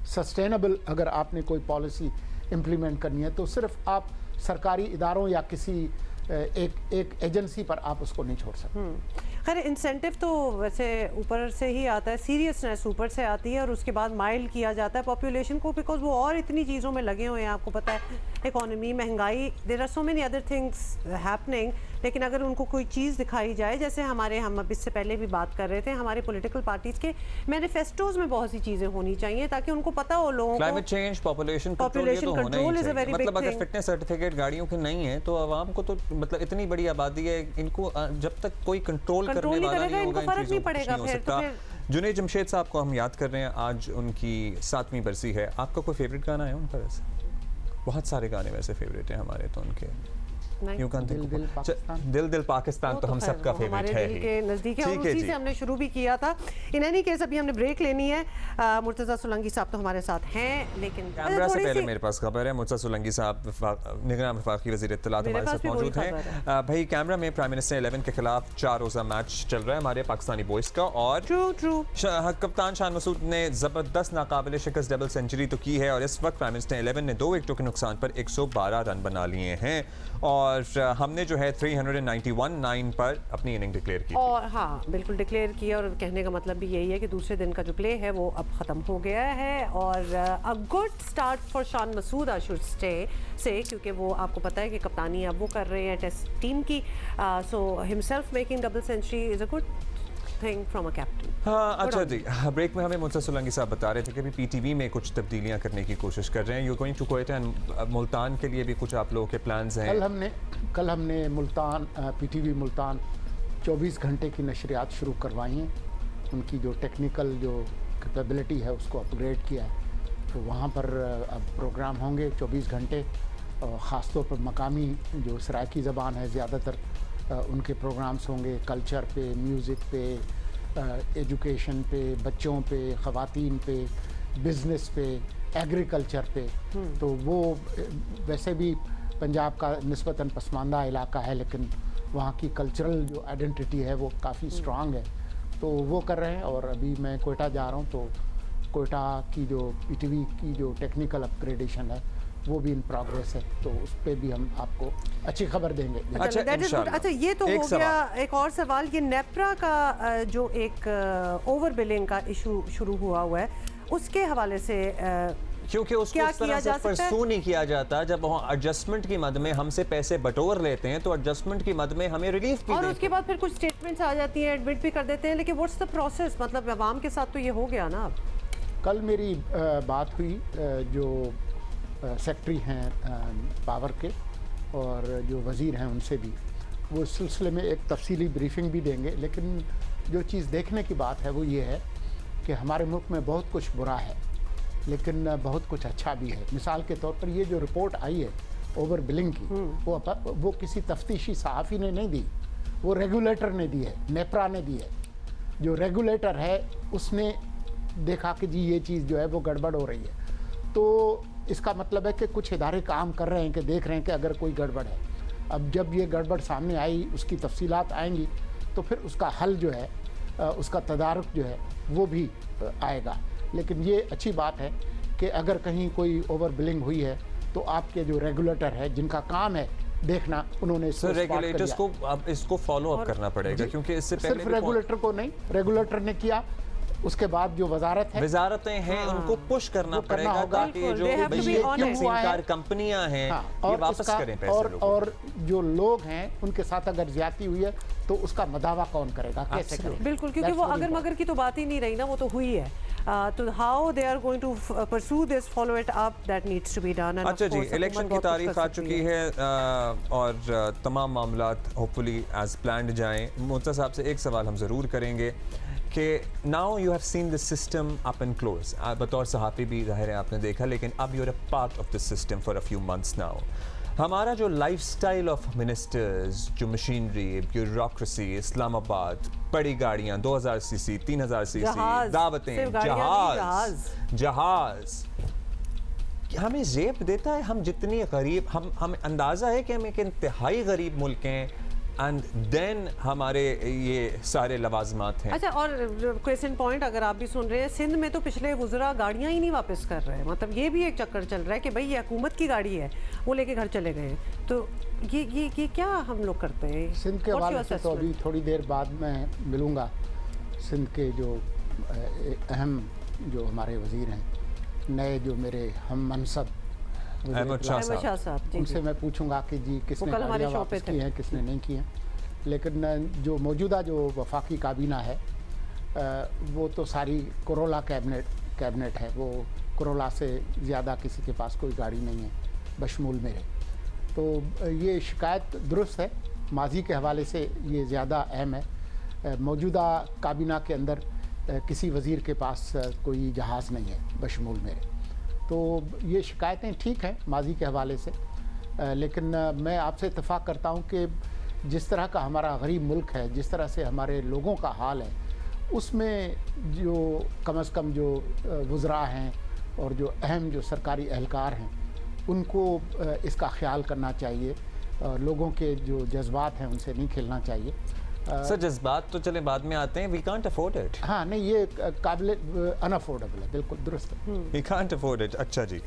सस्टेनेबल अगर आपने कोई पॉलिसी इम्प्लीमेंट करनी है तो सिर्फ आप सरकारी इदारों या किसी एक एजेंसी पर आप उसको नहीं छोड़ सकते। खैर इंसेंटिव तो वैसे ऊपर से ही आता है, सीरियसनेस ऊपर से आती है और उसके बाद माइल्ड किया जाता है पॉपुलेशन को, बिकॉज वो और इतनी चीज़ों में लगे हुए हैं, आपको पता है इकोनॉमी, महंगाई, there are so many other things happening. लेकिन अगर उनको कोई चीज़ दिखाई जाए, जैसे हम अब इससे पहले भी बात कर रहे थे, हमारे पॉलिटिकल पार्टीज़ के मैनिफेस्टोज में बहुत सी चीज़ें होनी चाहिए ताकि उनको पता हो लोगों को climate change, population control is a very big thing. मतलब अगर फिटनेस सर्टिफिकेट गाड़ियों के नहीं है तो आवाम को तो मतलब इतनी बड़ी आबादी है, इनको जब तक कोई कंट्रोल करने वाला नहीं होगा फर्क नहीं पड़ेगा। फिर जुनैद जमशेद साहब को हम याद कर रहे हैं, आज उनकी 7वीं बरसी है। आपका कोई फेवरेट गाना है उनका? वैसे बहुत सारे गाने वैसे फेवरेट हैं हमारे तो उनके। दिल दिल पाकिस्तान तो हम सबका फेवरेट है दिल के नजदीक है और उसी से हमने शुरू भी किया था। इन एनी केस अभी हमने ब्रेक लेनी है। मुर्तज़ा सोलंकी साहब तो हमारे साथ हैं, लेकिन कैमरा से पहले मेरे पास खबर है, मुर्तज़ा सोलंकी साहब निगरान वफाकी वज़ीर इत्तलात हमारे साथ मौजूद हैं। भाई कैमरा में प्राइम मिनिस्टर 11 के खिलाफ 4 रोज़ा मैच चल रहा है हमारे पाकिस्तानी बॉयज़ का, और कप्तान शान मसूद ने ज़बरदस्त नाकाबिल शिकस्त डबल सेंचुरी तो की है, और इस वक्त प्राइम मिनिस्टर 11 ने 2 विकेटों के नुकसान पर 112 रन बना लिए हैं, और हमने जो है 391 पर अपनी इनिंग डिक्लेयर की और हाँ बिल्कुल डिक्लेयर किया, और कहने का मतलब भी यही है कि दूसरे दिन का जो प्ले है वो अब ख़त्म हो गया है, और a good start for Shan Masood I should say, क्योंकि वो आपको पता है कि कप्तानी अब वो कर रहे हैं टेस्ट टीम की, so himself making double century is a good thing from a captain. हाँ अच्छा जी, ब्रेक में हमें मुर्तज़ा सोलंकी साहब बता रहे थे कि अभी PTV में कुछ तब्दीलियां करने की कोशिश कर रहे हैं। You going to Quetta and Multan के लिए भी कुछ आप लोगों के प्लान्स हैं? कल हमने मुल्तान PTV मुल्तान 24 घंटे की नशरियात शुरू करवाई हैं। उनकी जो टेक्निकल जो कैपेबिलिटी है उसको अपग्रेड किया है, तो वहाँ पर अब प्रोग्राम होंगे 24 घंटे, और ख़ास तौर पर मकामी जो सराइकी ज़बान है ज़्यादातर उनके प्रोग्राम्स होंगे, कल्चर पे, म्यूज़िक पे, एजुकेशन पे, बच्चों पे, ख़वातीन पे, बिज़नेस पे, एग्रीकल्चर पे। तो वो वैसे भी पंजाब का निस्बतन पसमानदा इलाका है, लेकिन वहाँ की कल्चरल जो आइडेंटिटी है वो काफ़ी स्ट्रांग है, तो वो कर रहे हैं। और अभी मैं कोयटा जा रहा हूँ, तो कोयटा की जो पीटीवी की जो टेक्निकल अपग्रेडेशन है वो भी इन प्रोग्रेस है, तो उस पर भी हम आपको अच्छी खबर देंगे। अच्छा, अच्छा, ये तो हो गया। एक और सवाल, ये नेप्रा का जो एक ओवर बिलिंग का इशू शुरू हुआ है, उसके हवाले से क्योंकि उसको इस तरह से परसू नहीं किया जाता। जब एडजस्टमेंट की मद में हमसे पैसे बटोर लेते हैं तो एडजस्टमेट की मद में हमें रिलीफ भी और उसके बाद फिर कुछ स्टेटमेंट्स आ जाती हैं, एडमिट भी कर देते हैं, लेकिन व्हाट्स द प्रोसेस? मतलब अवाम के साथ तो ये हो गया ना। अब कल मेरी बात हुई जो सेक्रेटरी हैं पावर के और जो वज़ीर हैं उनसे भी, वो इस सिलसिले में एक तफसीली ब्रीफिंग भी देंगे। लेकिन जो चीज़ देखने की बात है वो ये है कि हमारे मुल्क में बहुत कुछ बुरा है, लेकिन बहुत कुछ अच्छा भी है। मिसाल के तौर पर ये जो रिपोर्ट आई है ओवर बिलिंग की, वो किसी तफ्तीशी सहाफ़ी ने नहीं दी, वो रेगुलेटर ने दी है, नेप्रा ने दी है। जो रेगुलेटर है उसने देखा कि जी ये चीज़ जो है वो गड़बड़ हो रही है, तो इसका मतलब है कि कुछ इदारे काम कर रहे हैं कि देख रहे हैं कि अगर कोई गड़बड़ है। अब जब ये गड़बड़ सामने आई, उसकी तफसीलात आएंगी, तो फिर उसका हल जो है, उसका तदारुक जो है वो भी आएगा। लेकिन ये अच्छी बात है कि अगर कहीं कोई ओवर बिलिंग हुई है तो आपके जो रेगुलेटर है, जिनका काम है देखना, उन्होंने सर रेगुलेटर्स को अब इसको फॉलो अप करना पड़ेगा, क्योंकि इससे पहले सिर्फ रेगुलेटर को नहीं, रेगुलेटर ने किया, उसके बाद जो वजारतें हैं उनको पुश करना पड़ेगा ताकि जो कंपनियां हैं ये वापस करें पैसे। और जो लोग हैं उनके साथ अगर ज्यादती हुई है तो उसका मदावा कौन करेगा, कैसे करेगा? बिल्कुल, क्योंकि वो अगर मगर की तो बात ही नहीं रही ना, वो तो हुई है। तो how they are going to pursue this, follow it up, that needs to be done. अच्छा जी, इलेक्शन की तारीख आ चुकी है और तमाम मामलात होपफुली एज प्लान्ड जाएं। मुर्तज़ा साहब से एक सवाल हम ज़रूर करेंगे कि now you have seen this system up and close, बतौर सहाफ़ी भी ज़ाहिर है आपने देखा, लेकिन अब you are a part of this system for a few months now. हमारा जो लाइफस्टाइल ऑफ मिनिस्टर्स, जो मशीनरी, ब्यूरोक्रेसी, इस्लामाबाद, बड़ी गाड़ियाँ 2000 सीसी, 3000 सीसी, दावतें, जहाज हमें ज़ेब देता है। हम जितनी गरीब, हम अंदाज़ा है कि हम एक इंतहाई गरीब मुल्क हैं, एंड देन हमारे ये सारे लवाजमात हैं। अच्छा, और क्वेश्चन पॉइंट अगर आप भी सुन रहे हैं, सिंध में तो पिछले वुज़रा गाड़ियाँ ही नहीं वापस कर रहे हैं। मतलब ये भी एक चक्कर चल रहा है कि भाई ये हुकूमत की गाड़ी है, वो लेके घर चले गए हैं। तो ये क्या हम लोग करते हैं? सिंध के हवाले से तो अभी थोड़ी देर बाद मैं मिलूँगा सिंध के जो अहम जो हमारे वज़ीर हैं, नए जो मेरे हम मनसब अहमद शाह साहब, उनसे मैं पूछूंगा कि जी किसने गाड़ियाँ वापस की हैं, किसने नहीं की हैं। लेकिन जो मौजूदा जो वफाकी काबीना है वो तो सारी कोरोला कैबिनेट है, वो कोरोला से ज़्यादा किसी के पास कोई गाड़ी नहीं है बशमूल मेरे। तो ये शिकायत दुरुस्त है, माजी के हवाले से ये ज़्यादा अहम है। मौजूदा काबीना के अंदर किसी वज़ीर के पास कोई जहाज़ नहीं है बशमूल मेरे। तो ये शिकायतें ठीक हैं माजी के हवाले से, लेकिन मैं आपसे इत्तफ़ाक़ करता हूँ कि जिस तरह का हमारा गरीब मुल्क है, जिस तरह से हमारे लोगों का हाल है, उसमें जो कम अज़ कम जो वुज़रा हैं और जो अहम जो सरकारी एहलकार हैं, उनको इसका ख्याल करना चाहिए। लोगों के जो जज्बात हैं उनसे नहीं खेलना चाहिए। सर जज्बात तो चले बाद में आते हैं, वी कांट अफोर्ड इट। हाँ नहीं, ये काबिल अनअफोर्डेबल है, बिल्कुल दुरुस्त है, वी कांट अफोर्ड इट। अच्छा जी,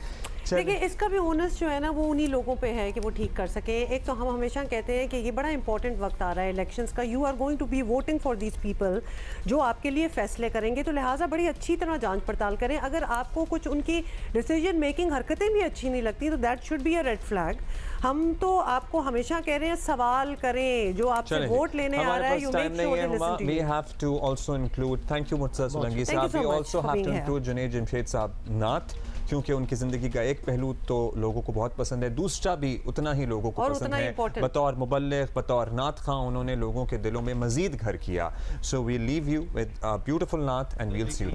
देखिए इसका भी ओनस जो है ना वो उन्हीं लोगों पे है कि वो ठीक कर सकें। एक तो हम हमेशा कहते हैं कि ये बड़ा इंपॉर्टेंट वक्त आ रहा है इलेक्शंस का, you are going to be voting for these people जो आपके लिए फैसले करेंगे, तो लिहाजा बड़ी अच्छी तरह जांच पड़ताल करें। अगर आपको कुछ उनकी डिसीजन मेकिंग हरकतें भी अच्छी नहीं लगती तो that should be a red flag. हम तो आपको हमेशा कह रहे हैं सवाल करें, जो आपसे वोट लेने आ रहा है you make sure to listen to you. We have to also include, thank you Murtaza Solanki साहब, we also have to include Junaid Jamshed साहब नाथ, क्योंकि उनकी ज़िंदगी का एक पहलू तो लोगों को बहुत पसंद है, दूसरा भी उतना ही लोगों को पसंद है। बतौर मुबल्लिग, बतौर नात खां, उन्होंने लोगों के दिलों में मज़ीद घर किया। So we leave you with a beautiful naat and we'll see you.